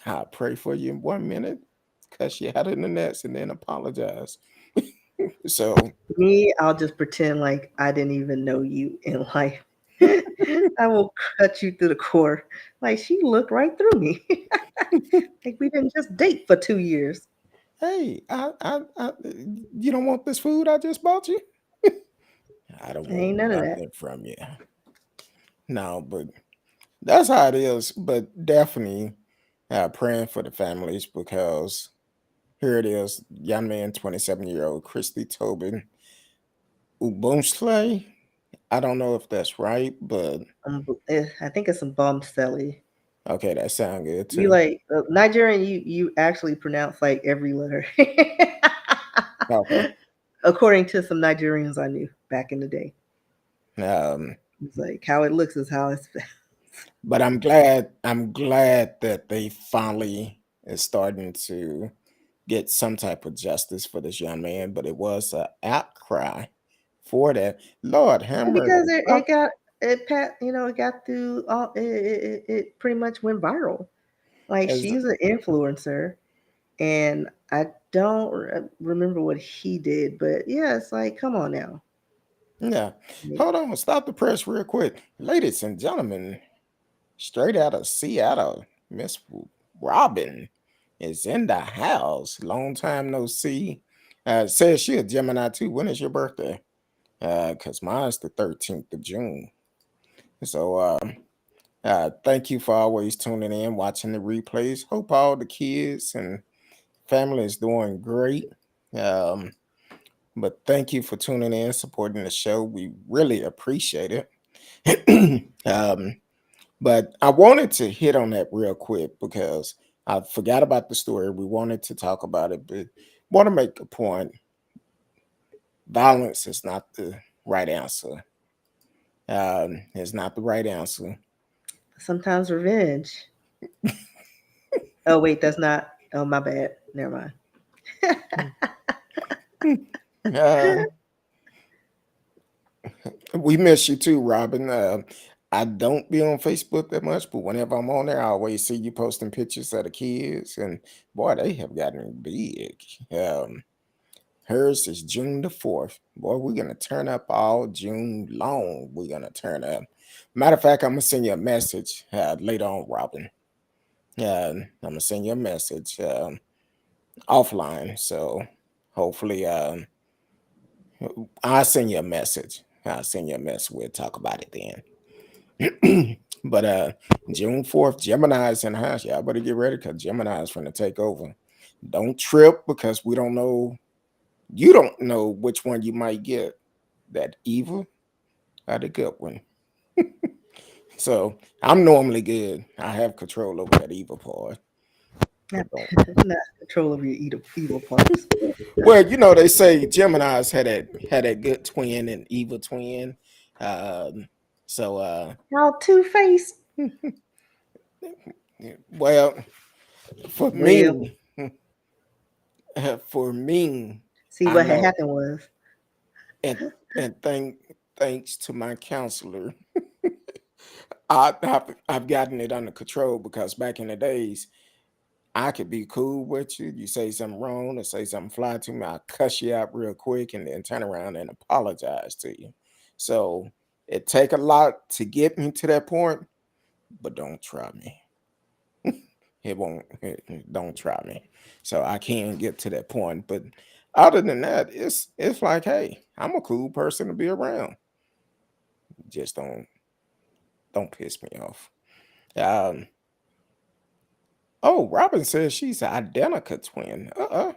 I pray for you in 1 minute, cuss you out in the next, and then apologize. So Me, I'll just pretend like I didn't even know you in life. I will cut you through the core. Like she looked right through me. Like we didn't just date for 2 years. hey, you don't want this food I just bought you? I don't want Ain't none of that. nothing from you. No, but that's how it is. But definitely praying for the families because here it is, young man, 27-year-old Christy Tobin Ubunsley. I don't know if that's right, but I think it's some bum celly. okay, that sounds good You too. like Nigerian? You actually pronounce like every letter, Okay. according to some Nigerians I knew back in the day. Um, It's like how it looks is how it's. but I'm glad that they finally is starting to get some type of justice for this young man, but it was an outcry for that. Lord have Because mercy. it got it pat it got through all it pretty much went viral. Like As she's an influencer, and I don't remember what he did, but yeah, it's like come on now. yeah. Like, Hold on, stop the press real quick. Ladies and gentlemen, straight out of Seattle, Miss Robin is in the house. Long time no see. Says she a Gemini too. When is your birthday? Cause mine's the 13th of June. So thank you for always tuning in, watching the replays. Hope all the kids and family is doing great. Um, but thank you for tuning in, supporting the show. We really appreciate it. But I wanted to hit on that real quick because I forgot about the story. We wanted to talk about it, but want to make a point. Violence is not the right answer. It's not the right answer. sometimes revenge. Oh wait, that's not. Oh my bad. Never mind. Uh, we miss you too, Robin. I don't be on Facebook that much, but whenever I'm on there, I always see you posting pictures of the kids, and boy, they have gotten big. Um, Hers is June the 4th. Boy, we're gonna turn up all June long. We're gonna turn up. Matter of fact, I'm gonna send you a message later on, Robin. I'm gonna send you a message offline. So hopefully, I'll send you a message. I'll send you a message. We'll talk about it then. But June 4th, Gemini's in the house. Y'all better get ready because Gemini's gonna take over. Don't trip because we don't know. You don't know which one you might get. That evil or the good one. So I'm normally good. I have control over that evil part. Not, But don't. not control of your evil parts. Well, they say Gemini's had that good twin and evil twin. Um, so Y'all two faced. well, for Well, me, for me, see I what had know, happened was and thanks to my counselor, I've gotten it under control because back in the days, I could be cool with you. You say something wrong or say something fly to me, I'll cuss you out real quick and then turn around and apologize to you. So it take a lot to get me to that point, but don't try me. It won't. Don't try me. So I can't get to that point. But other than that, it's like, hey, I'm a cool person to be around. Just don't piss me off. Um. Oh, Robin says she's an identical twin. All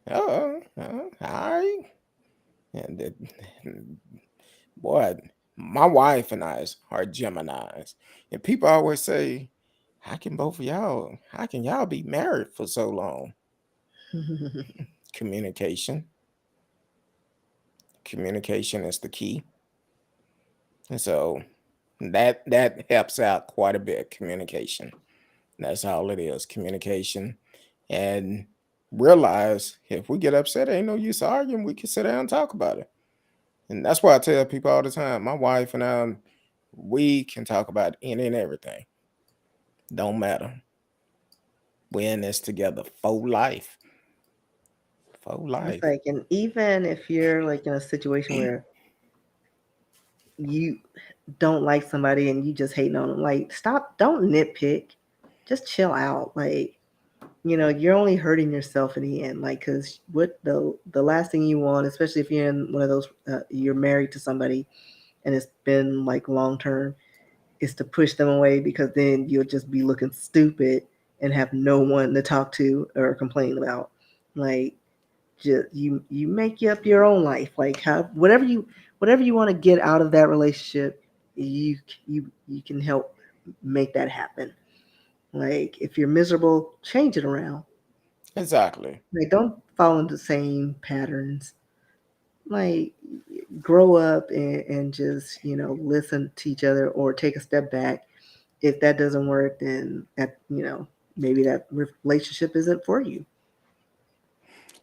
right. And boy, my wife and I are Geminis, and people always say, how can y'all be married for so long?" Communication. Communication is the key, and so that helps out quite a bit. Communication. That's all it is. Communication, and realize if we get upset, ain't no use arguing. We can sit down and talk about it. And that's why I tell people all the time, my wife and I, we can talk about any and everything. Don't matter. We're in this together for life. For it's life. like, and even if you're like in a situation where you don't like somebody and you just hating on them, like stop, don't nitpick, just chill out. Like, you're only hurting yourself in the end. Like, because what the last thing you want, especially if you're in one of those, you're married to somebody and it's been like long term, is to push them away because then you'll just be looking stupid and have no one to talk to or complain about. Like, just you make up your own life. Like, how whatever you want to get out of that relationship, you can help make that happen. Like, if you're miserable, change it around. Exactly. Like, don't fall into the same patterns. Like, grow up and just listen to each other or take a step back. If that doesn't work, then maybe that relationship isn't for you.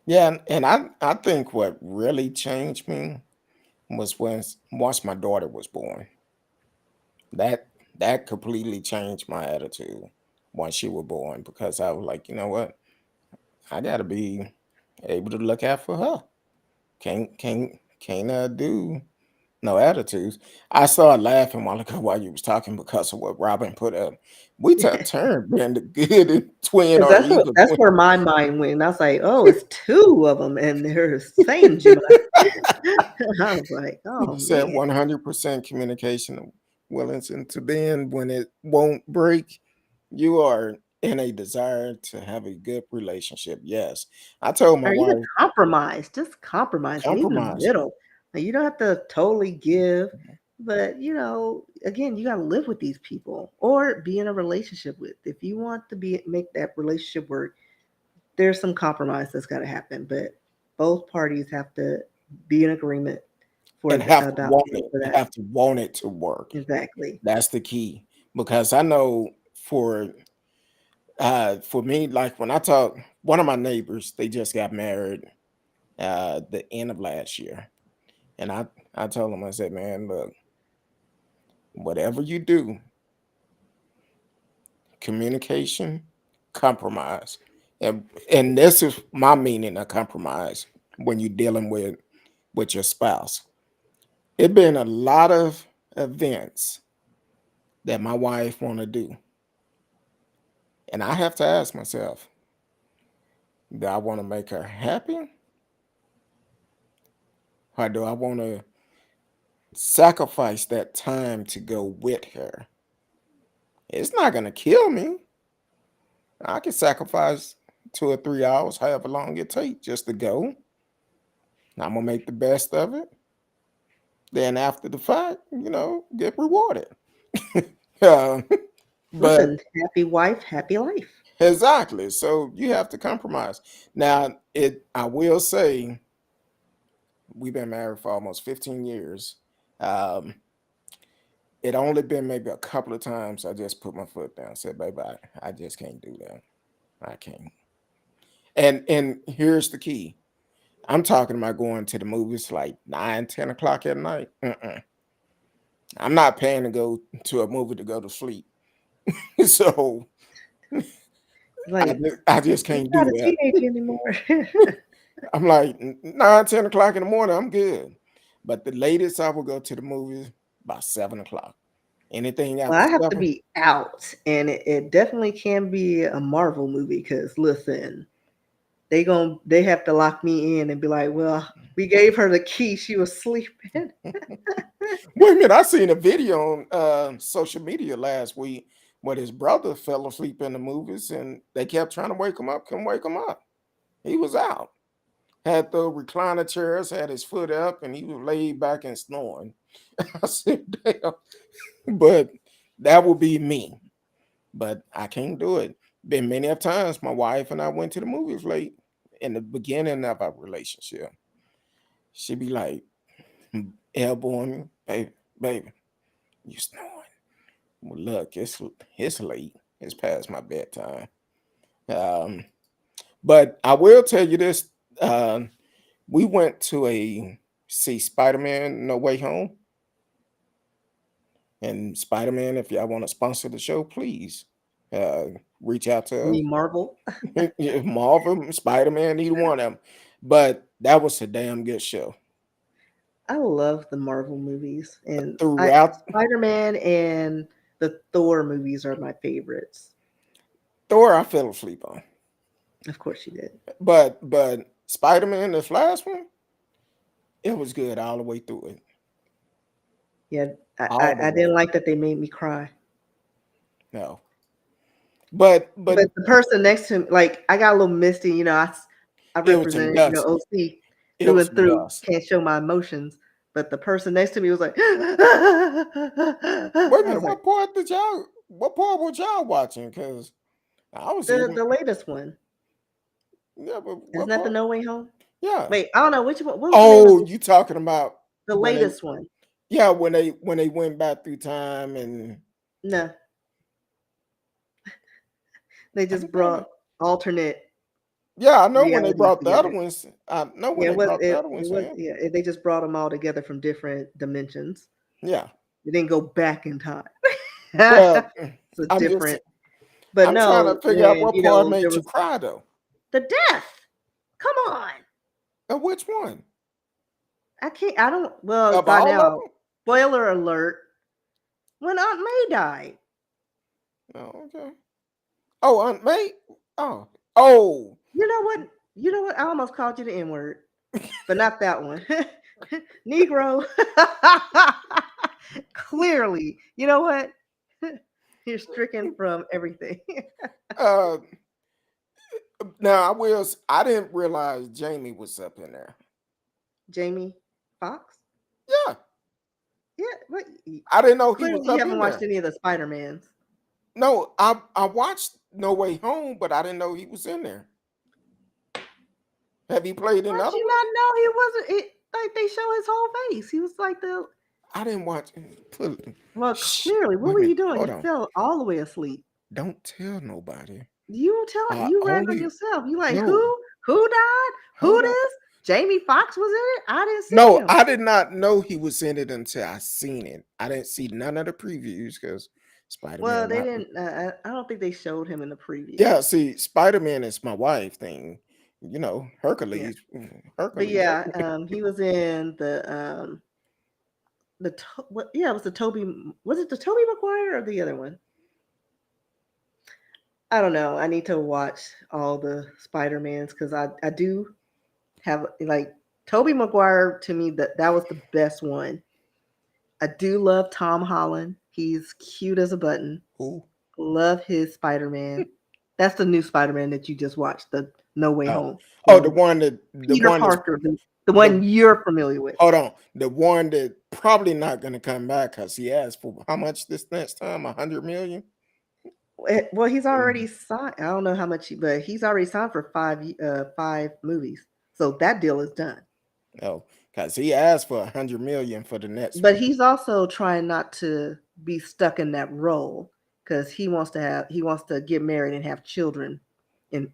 Yeah, and I think what really changed me was once my daughter was born. That that completely changed my attitude once she was born because I was like, you know what? I gotta be able to look out for her. Can't do no attitudes. I started laughing while ago while you was talking because of what Robin put up. We took turn being the good and twin Because or that's what evil that's twin. where my mind went. I was like, oh, it's two of them, and they're the same Gemini. I was like, oh Said man. 100% communication, Wellington, to bend when it won't break. You are in a desire to have a good relationship. Yes. I told my Or even wife, compromise. Just compromise. Meet in the compromise. middle. Like, you don't have to totally give, but again, you gotta live with these people or be in a relationship with. If you want to make that relationship work, there's some compromise that's gotta happen. But both parties have to be in agreement And about for that. have to want it to work. Exactly. That's the key. Because I know for me, like when I talk, one of my neighbors, they just got married the end of last year. And I told him, I said, man, look, Whatever you do, communication, compromise. And this is my meaning of compromise when you're dealing with your spouse. It been a lot of events that my wife want to do. And I have to ask myself, do I want to make her happy? Or do I want to sacrifice that time to go with her? It's not going to kill me. I can sacrifice 2 or 3 hours, however long it takes, just to go. I'm going to make the best of it. Then after the fact, get rewarded. uh, but Listen, happy wife, happy life. exactly. So you have to compromise. Now, I will say, we've been married for almost 15 years. Um, it only been maybe a couple of times I just put my foot down, said, "Baby, I just can't do that. I can't." And here's the key. I'm talking about going to the movies like 9, 10 o'clock at night. I'm not paying to go to a movie to go to sleep. So I Like, just, I just you're can't do not a that. teenager anymore. I'm like 9, 10 o'clock in the morning, I'm good. But the latest I will go to the movies by 7 o'clock. Anything Well, after I have to 7, be out, and it definitely can be a Marvel movie. Because listen, they have to lock me in and be like, "Well, we gave her the key; she was sleeping." wait a minute, I seen a video on social media last week where his brother fell asleep in the movies and they kept trying to wake him up, couldn't wake him up. He was out. Had the recliner chairs, had his foot up, and he was laid back and snoring. I said, damn. But that would be me. But I can't do it. Been many of times my wife and I went to the movies late in the beginning of our relationship. She'd be like, elbowing me, baby, you snoring. Well, look, it's late. It's past my bedtime. Um, but I will tell you this. Uh, we went to see Spider-Man No Way Home. And Spider-Man, if y'all want to sponsor the show, please uh, reach out to us. Me Marvel. Marvel, Spider-Man, either one of them. But that was a damn good show. I love the Marvel movies, and I Throughout Spider-Man and the Thor movies are my favorites. Thor, I fell asleep on. Of course, you did. But Spider-Man, this last one, it was good all the way through it. Yeah, All the I way. didn't like that they made me cry. No. But But the person next to him, like I got a little misty. I it was some represented, dust. OC It through was and some through. dust. Can't show my emotions. But the person next to me was like, Wait a I was minute, like, what part was y'all watching? Because I was the even latest one. yeah, but Isn't what that the part? No Way Home? Yeah. Wait, I don't know which one. What was the name of Oh, you talking about the when they latest one? yeah, when they went back through time and No, they I just think that was brought alternate yeah, I know when they realities brought the other together. ones. I know when Yeah, they brought the other it ones was in. yeah. They just brought them all together from different dimensions. Yeah. They didn't go back in time. Well, It's a I'm just different. But I'm trying to no, figure out when what part there made you was cry though. the death. Come on, And which one? I can't. I don't. Well, Of by all of now, them? spoiler alert: when Aunt May died. Oh, okay. Oh, Aunt May? Oh. Oh. You know what? You know what? I almost called you the N word, but not that one. Negro. Clearly, you know what? You're stricken from everything. Uh now I didn't realize Jamie was up in there. Jamie Fox. Yeah. Yeah, but I didn't know he was clearly you up haven't in watched there. any of the Spider Mans. No, I watched No Way Home, but I didn't know he was in there. Have he played in How'd other you ones? not know he wasn't? Like they show his whole face. He was like the I didn't watch. well. Shh. Clearly, what Wait a were you minute. doing? Hold You on. fell all the way asleep. Don't tell nobody. You tell I you rag on only yourself. You like no. who? Who died? Who Hold on. this? Jamie Foxx was in it. I didn't see No, him. I did not know he was in it until I seen it. I didn't see none of the previews because Spider Well, Man they not. didn't. I don't think they showed him in the preview. Yeah, see, Spider Man is my wife thing. Yeah, Hercules, but Hercules. yeah, he was in what? Yeah, it was the Toby. Was it the Toby Maguire or the other one? I don't know. I need to watch all the Spider Mans because I do have like Toby Maguire to me that was the best one. I do love Tom Holland. He's cute as a button. Who? Love his Spider Man. That's the new Spider Man that you just watched, the No Way Oh, Home. oh, The the Peter one that's Parker, the the one you're familiar with. hold on, the one that probably not gonna come back because he asked for how much this next time? 100 million. Well, he's already Mhm. signed. I don't know how much, but he's already signed for five movies. So that deal is done. Oh, because he asked for 100 million for the next But one. he's also trying not to be stuck in that role because he wants to get married and have children, and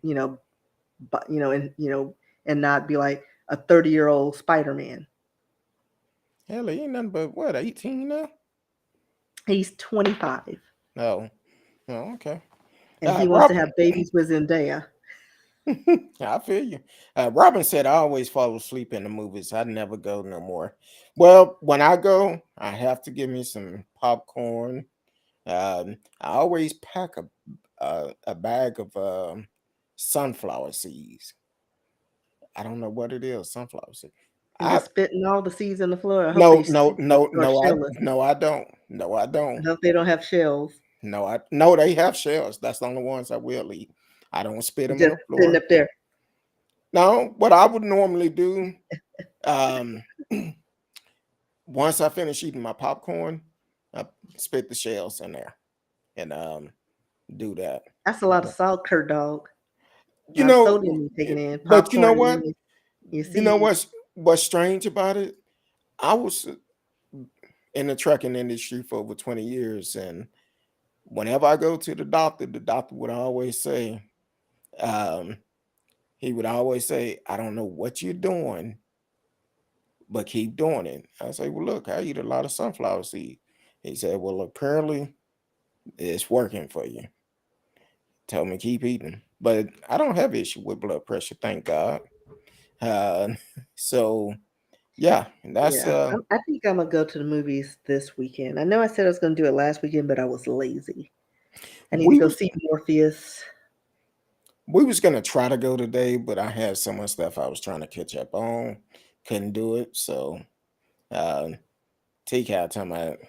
but and not be like a 30-year-old Spider-Man. Hell, he ain't nothing but what, 18 now? He's 25 No. Oh, okay. and he wants to Rob, have babies with Zendaya. I feel you. Robin said I always fall asleep in the movies. I never go no more. Well, when I go, I have to give me some popcorn. I always pack a bag of sunflower seeds. I don't know what it is, sunflower seeds. And I just spitting all the seeds in the floor. I hope they no no sticky no or no I shellless. no I don't. No, I I don't. hope they don't have shells. No, they have shells. That's the only ones I will eat. I don't spit them on Just the sitting floor. up there. No, what I would normally do, um, once I finish eating my popcorn, I spit the shells in there and do that. That's a lot of salt, Curtdog. A You lot of know, sodium you're taking in. but you know Popcorn what? and your You know seeds. what's strange about it? I was in the trucking industry for over 20 years, and whenever I go to the doctor would always say, um, he would always say, "I don't know what you're doing, but keep doing it." I say, "Well, look, I eat a lot of sunflower seed." He said, "Well, apparently it's working for you." Tell me keep eating, but I don't have issue with blood pressure, thank God. Uh, so yeah, that's Yeah, I think I'm gonna go to the movies this weekend. I know I said I was gonna do it last weekend, but I was lazy. I need to we go was see Morpheus. we was gonna try to go today, but I had so much stuff I was trying to catch up on, couldn't do it. So uh, TK talking about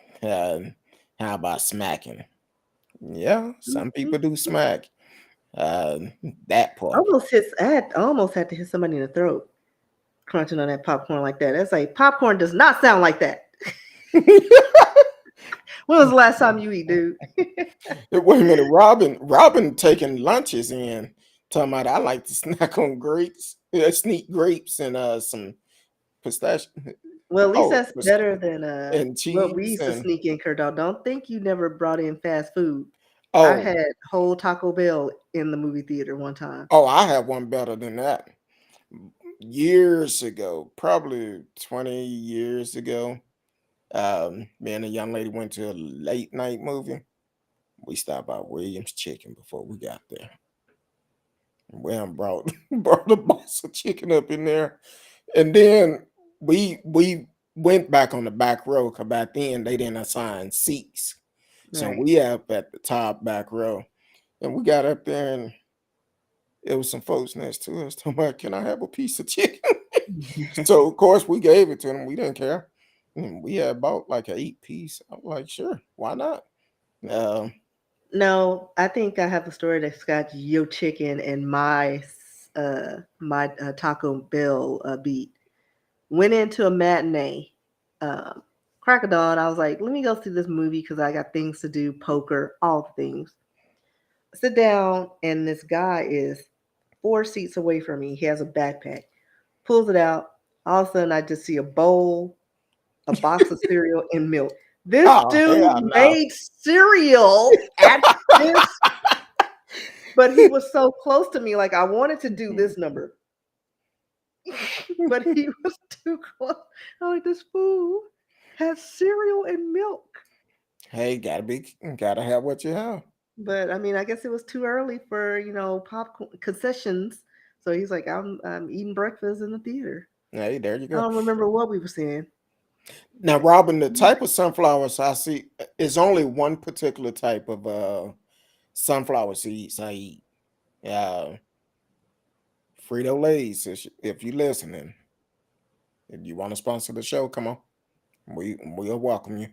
how about smacking? Yeah, some Mhm. people do smack. Uh, that part. I almost had to hit somebody in the throat crunching on that popcorn like that. That's like popcorn does not sound like that. When was the last time you eat, dude? Wait a minute, Robin taking lunches in, talking about I like to snack on grapes, sneak grapes and some pistachio, Well, at least oh, that's better than and what we cheese used to and sneak in, Kurt. Don't think you never brought in fast food. I oh, had whole Taco Bell in the movie theater one time. oh, I have one better than that. Years ago, probably 20 years ago, me and a young lady went to a late night movie. We stopped by Williams Chicken before we got there. Well, brought brought a box of chicken up in there, and then we went back on the back row because back then they didn't assign seats, so Right. we up at the top back row, and we got up there and it was some folks next to us talking about, "Can I have a piece of chicken?" So of course we gave it to them. We didn't care. We had bought like an 8 piece. I'm like, sure, why not? Um, No, I think I have a story that's got your chicken and my Taco Bell beat. Went into a matinee, um, crack of dawn. I was like, let me go see this movie because I got things to do, poker, all the things. Sit down, and this guy is 4 seats away from me. He has a backpack, pulls it out. All of a sudden, I just see a bowl, a box of cereal, and milk. This oh hell dude no! made cereal at this, but he was so close to me. Like I wanted to do this number. but he was too close. I'm like, this fool has cereal and milk. Hey, gotta have what you have. But I mean, I guess it was too early for popcorn concessions. So he's like, I'm eating breakfast in the theater. Hey, there you I go. don't remember what we were saying. Now, Robin, the type of sunflowers I see is only one particular type of sunflower seeds I eat. Uh, Frito Lay's. If you listening, if you want to sponsor the show, come on. We'll welcome you.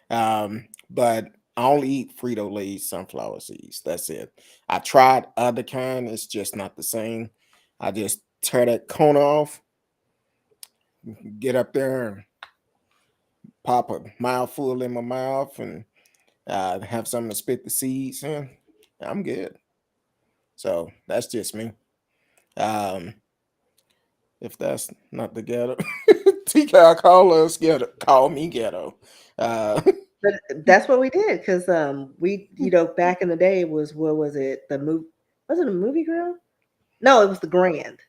But I only eat Frito Lay's sunflower seeds. That's it. I tried other kind. It's just not the same. I just tear that corner off, get up there, and pop a mouthful in my mouth, and have something to spit the seeds in. I'm good. So that's just me. Um, if that's not the ghetto, TK, call us ghetto. Call me ghetto. Uh, But that's what we did because we back in the day was what was it was it a movie grill? No, it was the Grand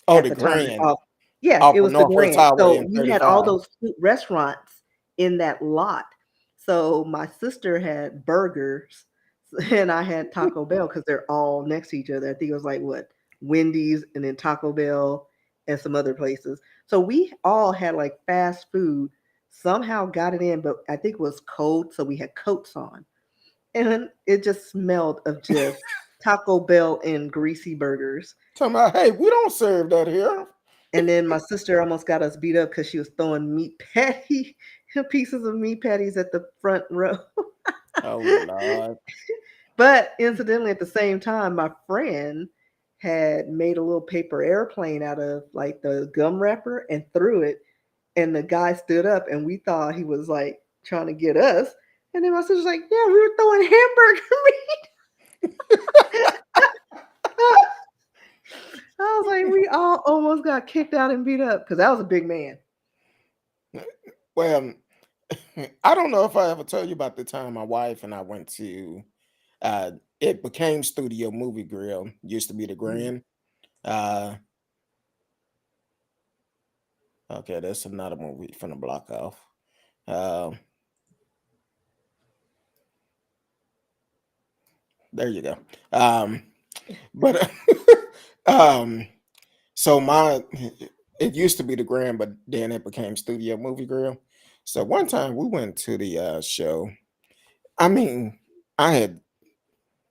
oh, at the the time. Grand Yeah, off it of was the Northwest Grand. Highway So and you had all 35. those restaurants in that lot. So my sister had burgers and I had Taco Bell because they're all next to each other. I think it was like what Wendy's and then Taco Bell and some other places. So we all had like fast food. Somehow got it in, but I think it was cold, so we had coats on, and it just smelled of just Taco Bell and greasy burgers. Talking about, hey, we don't serve that here. And then my sister almost got us beat up because she was throwing meat patty pieces of meat patties at the front row. Oh Lord. But incidentally, at the same time, my friend had made a little paper airplane out of like the gum wrapper and threw it. And the guy stood up, and we thought he was like trying to get us. And then my sister's like, "Yeah, we were throwing hamburger meat." I was like, we all almost got kicked out and beat up because that was a big man. Well, I don't know if I ever told you about the time my wife and I went to uh it became Studio Movie Grill, used to be the Mm. Grand. Okay, that's another movie from the block off. Uh, there you go. But um, so my it used to be the Grand, but then it became Studio Movie Grill. So one time we went to the show. I mean, I had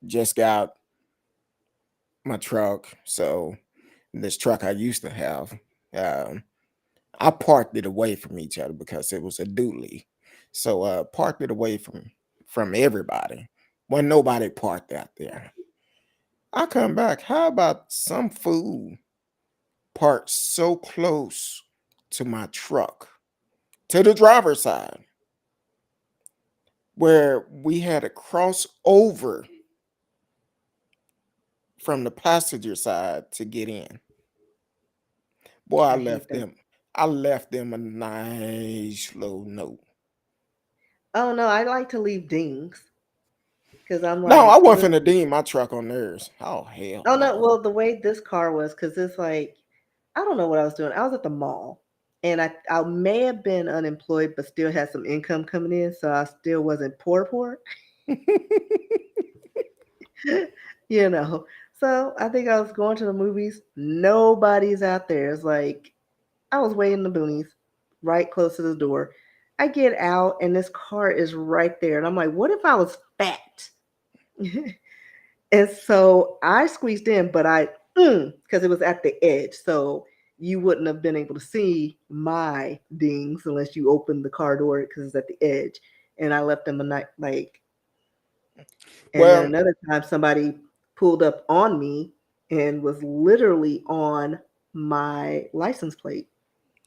just got my truck, so this truck I used to have, um, I parked it away from each other because it was a dually. So parked it away from everybody. When nobody parked out there. I come back. How about some fool parked so close to my truck, to the driver's side, where we had to cross over from the passenger side to get in. Boy, I hate that. I left them a nice little note. Oh no, I like to leave dings because I'm No, I like, wasn't finna listen. deem my truck on theirs. Oh hell Oh no, no. well the way this car was, because it's like I don't know what I was doing. I was at the mall, and I may have been unemployed, but still had some income coming in, so I still wasn't poor. you know. So I think I was going to the movies. Nobody's out there. It's like I was waiting in the boonies, right close to the door. I get out, and this car is right there, and I'm like, what if I was fat? And so I squeezed in, but because it was at the edge. So you wouldn't have been able to see my dings unless you opened the car door because it's at the edge. And I left them a night like, and then Well, another time somebody pulled up on me and was literally on my license plate.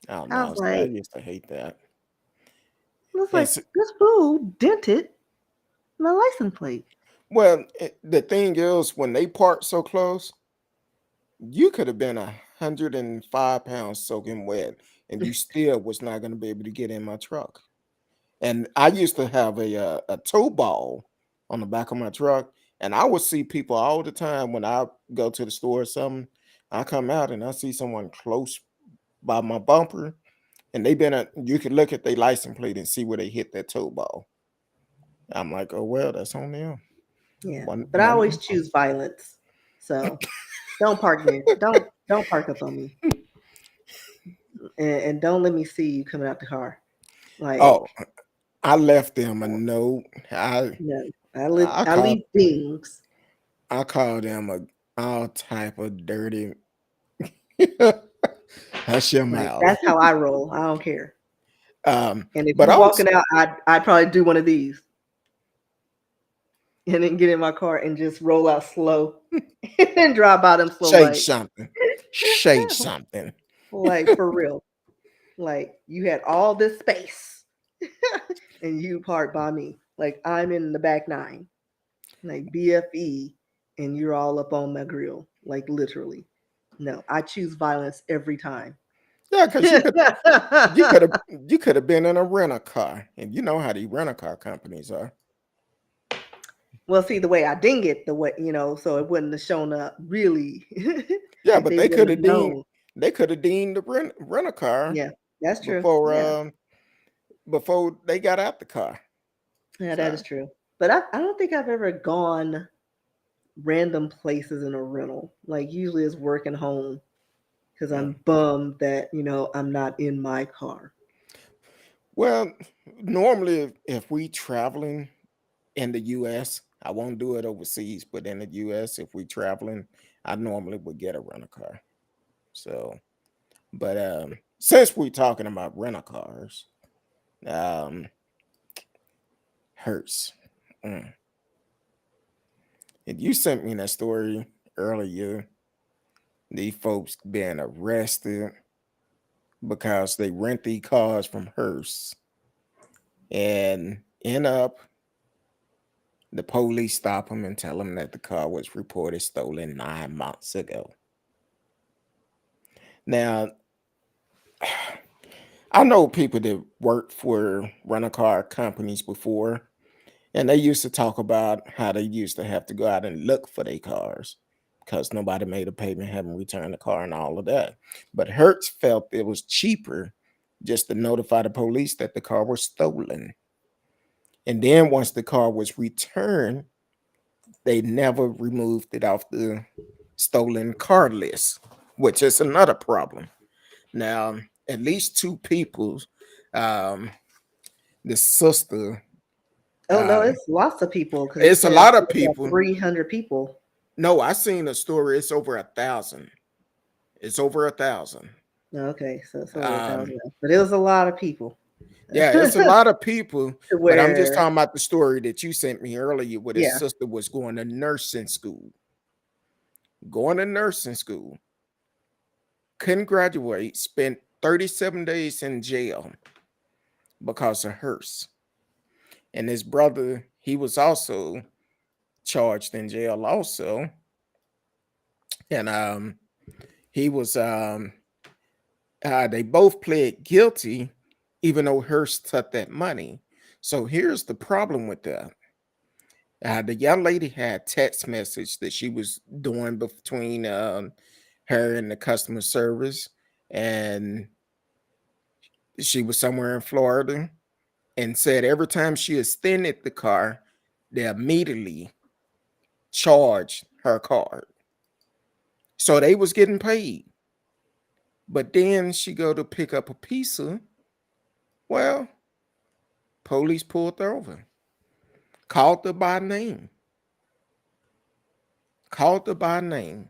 oh I no, was see, I like, used to hate that. looks like It's this fool dented my license plate. well, the thing is, when they park so close, you could have been 105 pounds soaking wet, and you still was not going to be able to get in my truck. And I used to have a tow ball on the back of my truck, and I would see people all the time when I go to the store or something. I come out and I see someone close by my bumper, and you could look at their license plate and see where they hit that toe ball. I'm like, oh well, that's on them. Yeah, One but I one of always them. choose violence. So don't park near. Don't park up on me, and don't let me see you coming out the car. Oh, Like I left them a note. no, I I called leave dings. I called them all type of dirty. Hush your Like mouth. that's how I roll. I don't care. And if But you also, walking out, I'd probably do one of these and then get in my car and just roll out slow and drive by them slow say like something. Say something. like for real. Like you had all this space and you parked by me. Like I'm in the back nine, like BFE, and you're all up on my grill. Like literally. No, I choose violence every time. Yeah, because you could have been in a rental car, and you know how the rental car companies are. Well, see the way I ding it, the way so it wouldn't have shown up really. Yeah, Like but they they wouldn't could have have deemed known. they could have deemed the rental car Yeah, that's true. before Yeah, before they got out the car. yeah, that is So true. But I don't think I've ever gone random places in a rental. Like usually it's working home because mm. I'm bummed that I'm not in my car. Well, normally if we traveling in the U.S., I won't do it overseas, but in the U.S., if we traveling, I normally would get a rental car. So, but since we're talking about rental cars, um, Hertz. Mm. And you sent me that story earlier. These folks being arrested because they rent these cars from Hearst and end up the police stop them and tell them that the car was reported stolen 9 months ago. Now, I know people that worked for rental car companies before, and they used to talk about how they used to have to go out and look for their cars because nobody made a payment, haven't returned the car, and all of that. But Hertz felt it was cheaper just to notify the police that the car was stolen. And then once the car was returned, they never removed it off the stolen car list, which is another problem. Now, at least two people, um, the sister, Oh no, uh, it's lots of people because it it's a says lot of about people. 300 people. No, I seen a story. It's over 1,000. It's over 1,000. Okay, so it's over a Um, thousand, but it was a lot of people. yeah, it's a To lot of people. But I'm just where, talking about the story that you sent me earlier, where his yeah. sister was going to nursing school. Going to nursing school, couldn't graduate, spent 37 days in jail because of Hearst. And his brother, he was also charged in jail also. And he was they both pled guilty, even though Hearst took that money. So here's the problem with that. The young lady had text message that she was doing between her and the customer service, and she was somewhere in Florida, and said every time she extended the car, they immediately charged her card. So they was getting paid. But then she go to pick up a pizza. Well, police pulled her over, called her by name, called her by name.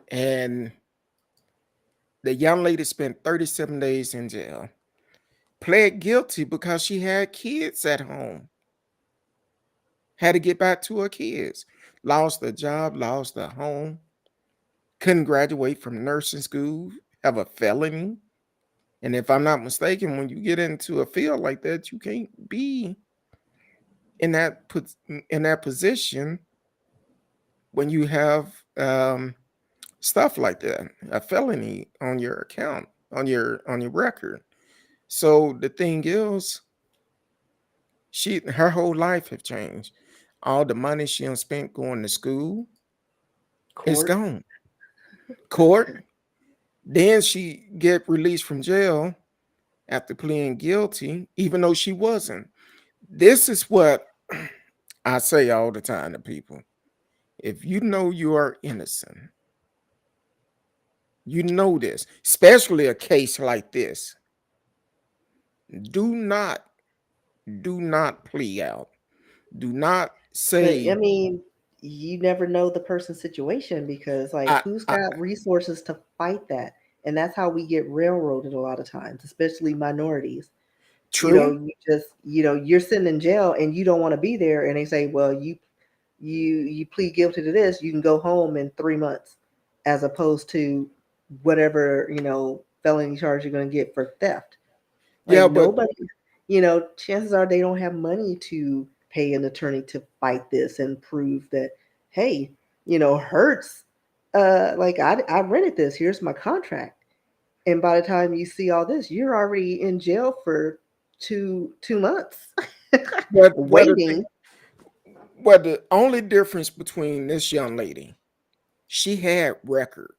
And the young lady spent 37 days in jail, pled guilty because she had kids at home, had to get back to her kids, lost her job, lost her home, couldn't graduate from nursing school, have a felony. And if I'm not mistaken, when you get into a field like that, you can't be in that position when you have stuff like that, a felony on your account, on your record. So the thing is, her whole life have changed. All the money she done spent going to school is Court. gone. Court, Then she get released from jail after pleading guilty, even though she wasn't. This is what I say all the time to people. If you know you are innocent, you know this, especially a case like this, do not, do not plea out. Do not But I say, mean, you never know the person's situation because, like, I, who's I got resources to fight that? And that's how we get railroaded a lot of times, especially minorities. true. You're sitting in jail and you don't want to be there, and they say, well, you plead guilty to this, you can go home in 3 months, as opposed to whatever felony charge you're going to get for theft. Like Yeah, but nobody, chances are they don't have money to pay an attorney to fight this and prove that, hey, Hertz, like I rented this. Here's my contract. And by the time you see all this, you're already in jail for two months but waiting. the only difference between this young lady, she had record.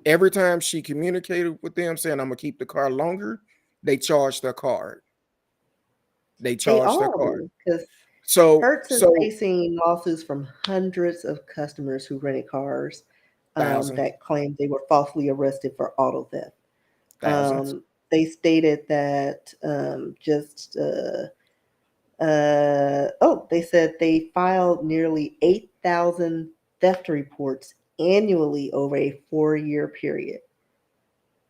Every time she communicated with them saying I'm gonna keep the car longer, they charged her card. They They charged her all card. do because So Hertz is facing lawsuits from hundreds of customers who rented cars thousand that claimed they were falsely arrested for auto theft. thousands. They stated that they said they filed nearly 8,000 theft reports annually over a 4-year period.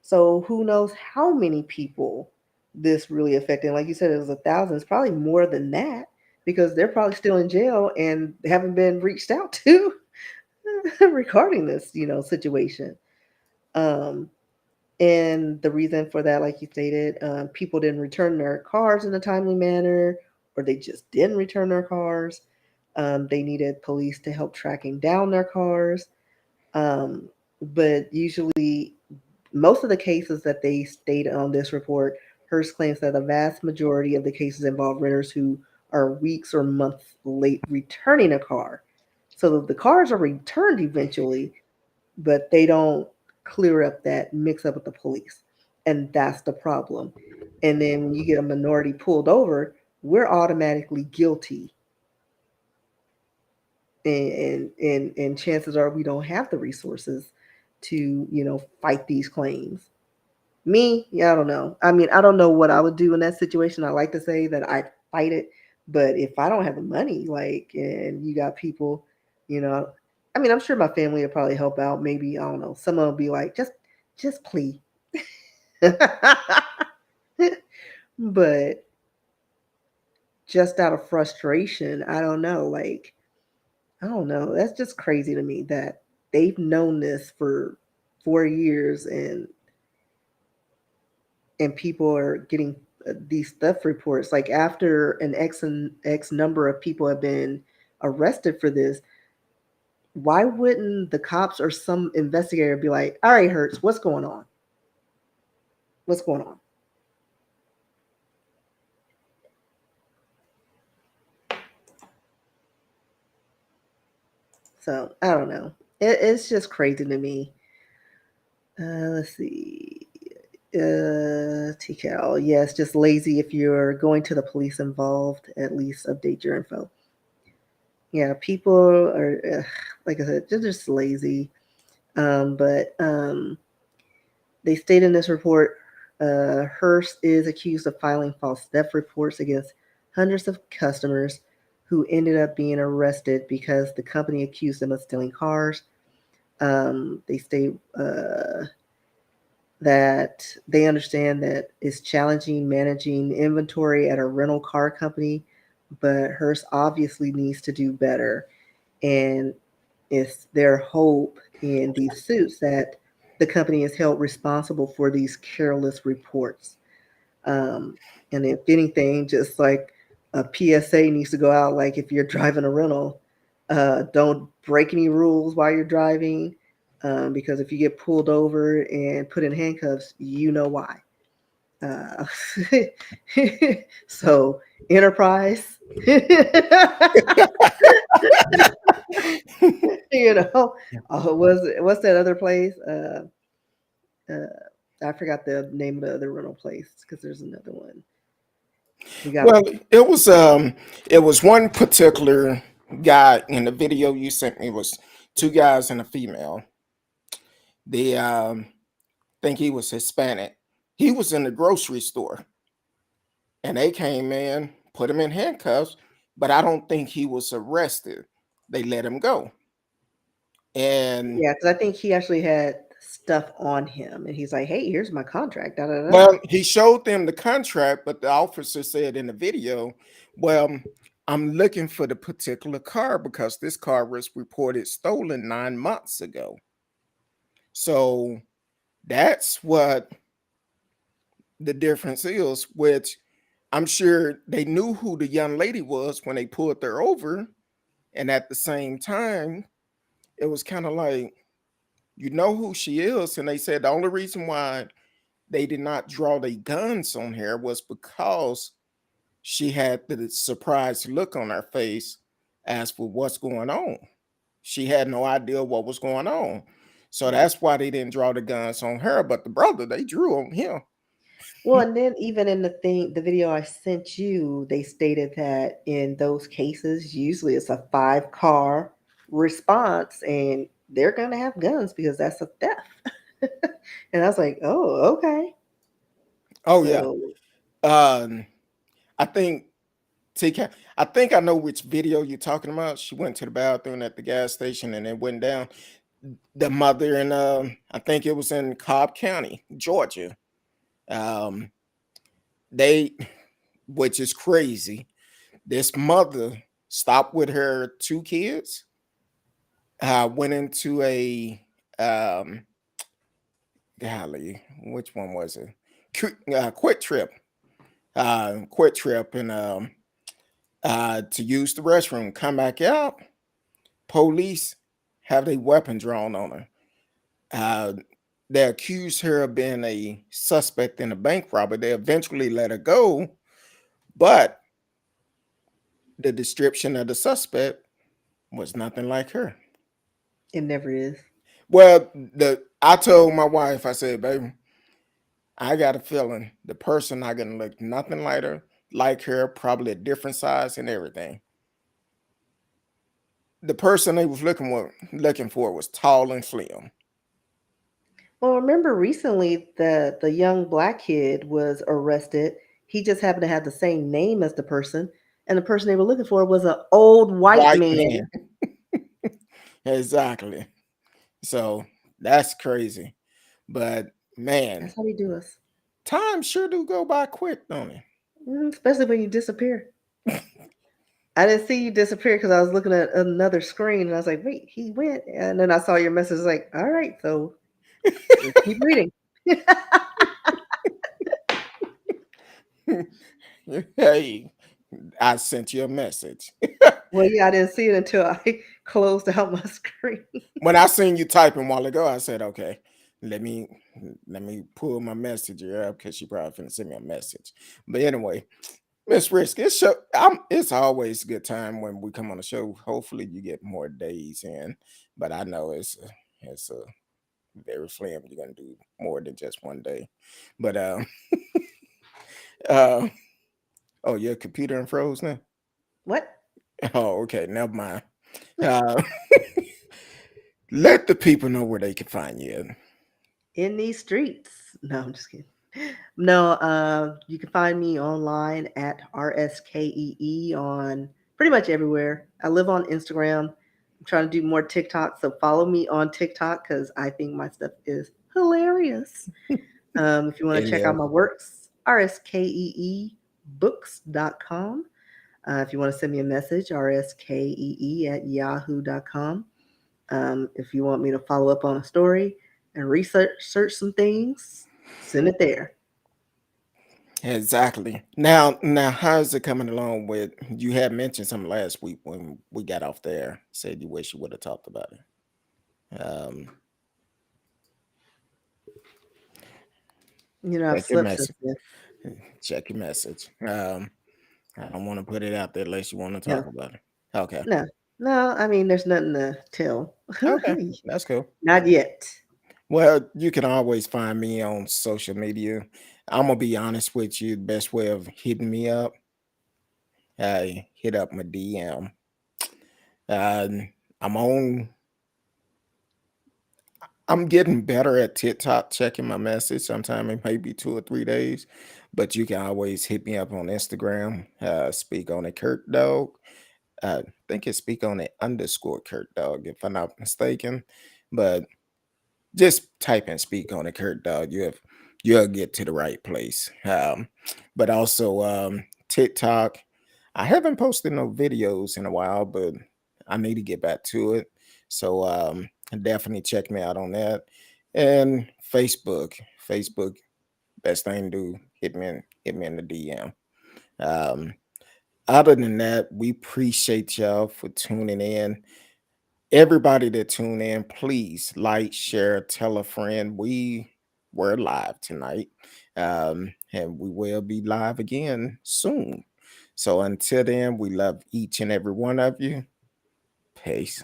So who knows how many people this really affected? Like you said, it was 1,000. It's probably more than that because they're probably still in jail and haven't been reached out to regarding this, situation. Um, and the reason for that, like you stated, people didn't return their cars in a timely manner, or they just didn't return their cars. They needed police to help tracking down their cars. Um, but usually, most of the cases that they stated on this report, Hearst claims that the vast majority of the cases involve renters who are weeks or months late returning a car. So the cars are returned eventually, but they don't clear up that mix up with the police. And that's the problem. And then when you get a minority pulled over, we're automatically guilty. And chances are we don't have the resources to, fight these claims. Me, yeah, I don't know. I mean, I don't know what I would do in that situation. I like to say that I'd fight it, but if I don't have the money, like, and you got people, you know, I mean, I'm sure my family will probably help out. Maybe I don't know. Someone will be like, just please. But just out of frustration, I don't know. Like, I don't know. That's just crazy to me that they've known this for 4 years, and people are getting these theft reports. Like after an X number of people have been arrested for this, why wouldn't the cops or some investigator be like, "All right, Hertz, what's going on? What's going on?" So I don't know. It's just crazy to me. Let's see. TCal. Yeah, it's just lazy. If you're going to the police involved, at least update your info. Yeah, people are, like I said, they're just lazy. But they state in this report, Hearst is accused of filing false theft reports against hundreds of customers who ended up being arrested because the company accused them of stealing cars. They state that they understand that it's challenging managing inventory at a rental car company, but Hearst obviously needs to do better. And it's their hope in these suits that the company is held responsible for these careless reports. Um, and if anything, just like a PSA needs to go out, like if you're driving a rental, don't break any rules while you're driving, because if you get pulled over and put in handcuffs, you know why. Uh, so, Enterprise, you know, what's that other place? I forgot the name of the other rental place because there's another one. We got Well, it was one particular guy in the video you sent me was two guys and a female. They think he was Hispanic. He was in the grocery store and they came in, put him in handcuffs, but I don't think he was arrested. They let him go. And yeah, because I think he actually had stuff on him, and he's like, "Hey, here's my contract." Da da da. well, he showed them the contract, but the officer said in the video, well, I'm looking for the particular car because this car was reported stolen 9 months ago. So that's what the difference is, which I'm sure they knew who the young lady was when they pulled her over. And at the same time, it was kind of like, you know who she is. And they said the only reason why they did not draw their guns on her was because she had the surprised look on her face as for what's going on. She had no idea what was going on. So that's why they didn't draw the guns on her. But the brother, they drew on him. Well, and then even in the video I sent you, they stated that in those cases, usually it's a 5 car response, and they're gonna have guns because that's a theft. And I was like, oh, okay. Oh, yeah. So Um, I think TK, I think I know which video you're talking about. She went to the bathroom at the gas station and it went down. The mother in I think it was in Cobb County, Georgia. Um, they, which is crazy. This mother stopped with her 2 kids, went into a golly, which one was it? Quick Trip, Quick Trip, and to use the restroom. Come back out. Police have a weapon drawn on her. Uh, they accused her of being a suspect in a bank robbery. They eventually let her go, but the description of the suspect was nothing like her. it never is. Well, I told my wife, I said, baby, I got a feeling the person not gonna look nothing like her, probably a different size and everything. The person they was looking for was tall and slim. Well, remember recently the young black kid was arrested. He just happened to have the same name as the person, and the person they were looking for was an old white White man. man. Exactly. So that's crazy. But man, That's how they do us. time sure do go by quick, don't it? Especially when you disappear. I didn't see you disappear because I was looking at another screen and I was like, wait, he went. And then I saw your message like, all right, so let's keep reading. Hey, I sent you a message. Well, yeah, I didn't see it until I closed out my screen. When I seen you typing a while ago, I said, okay, let me pull my messenger up because she probably finna send me a message. But anyway, Miss Risk, it's always a good time when we come on the show. Hopefully you get more days in, but I know it's a very slim. You're gonna do more than just one day. But uh oh, your computer and froze now. What? Oh, okay, never mind. Uh, let the people know where they can find you. In these streets. No, I'm just kidding. No, you can find me online at RSKEE on pretty much everywhere. I live on Instagram. I'm trying to do more TikTok, so follow me on TikTok because I think my stuff is hilarious. If you want It to check out is. my works, rskeebooks.com. If you want to send me a message, rskee@yahoo.com. If you want me to follow up on a story and search some things, send it there. Exactly. Now, how's it coming along with? You had mentioned something last week when we got off there. Said you wish you would have talked about it. I've Check your slept since message. then. Check your message. I don't want to put it out there unless you want to talk No, about it. Okay. no, no. I mean, there's nothing to tell. Okay. That's cool. Not yet. Well, you can always find me on social media. I'm gonna be honest with you. The best way of hitting me up, hit up my DM. Uh, I'm on. I'm getting better at TikTok checking my message. Sometimes it may be 2 or 3 days, but you can always hit me up on Instagram. Speak on it, Curtdog. I think it's speak on it underscore Curtdog, if I'm not mistaken. But just type and speak on it, Curtdog. You'll get to the right place. But also TikTok. I haven't posted no videos in a while, but I need to get back to it. So definitely check me out on that. And Facebook. Facebook, best thing to do, hit me in the DM. Um, Other than that, we appreciate y'all for tuning in. Everybody that tune in, please like, share, tell a friend. We're live tonight. And we will be live again soon. So until then, we love each and every one of you. Peace.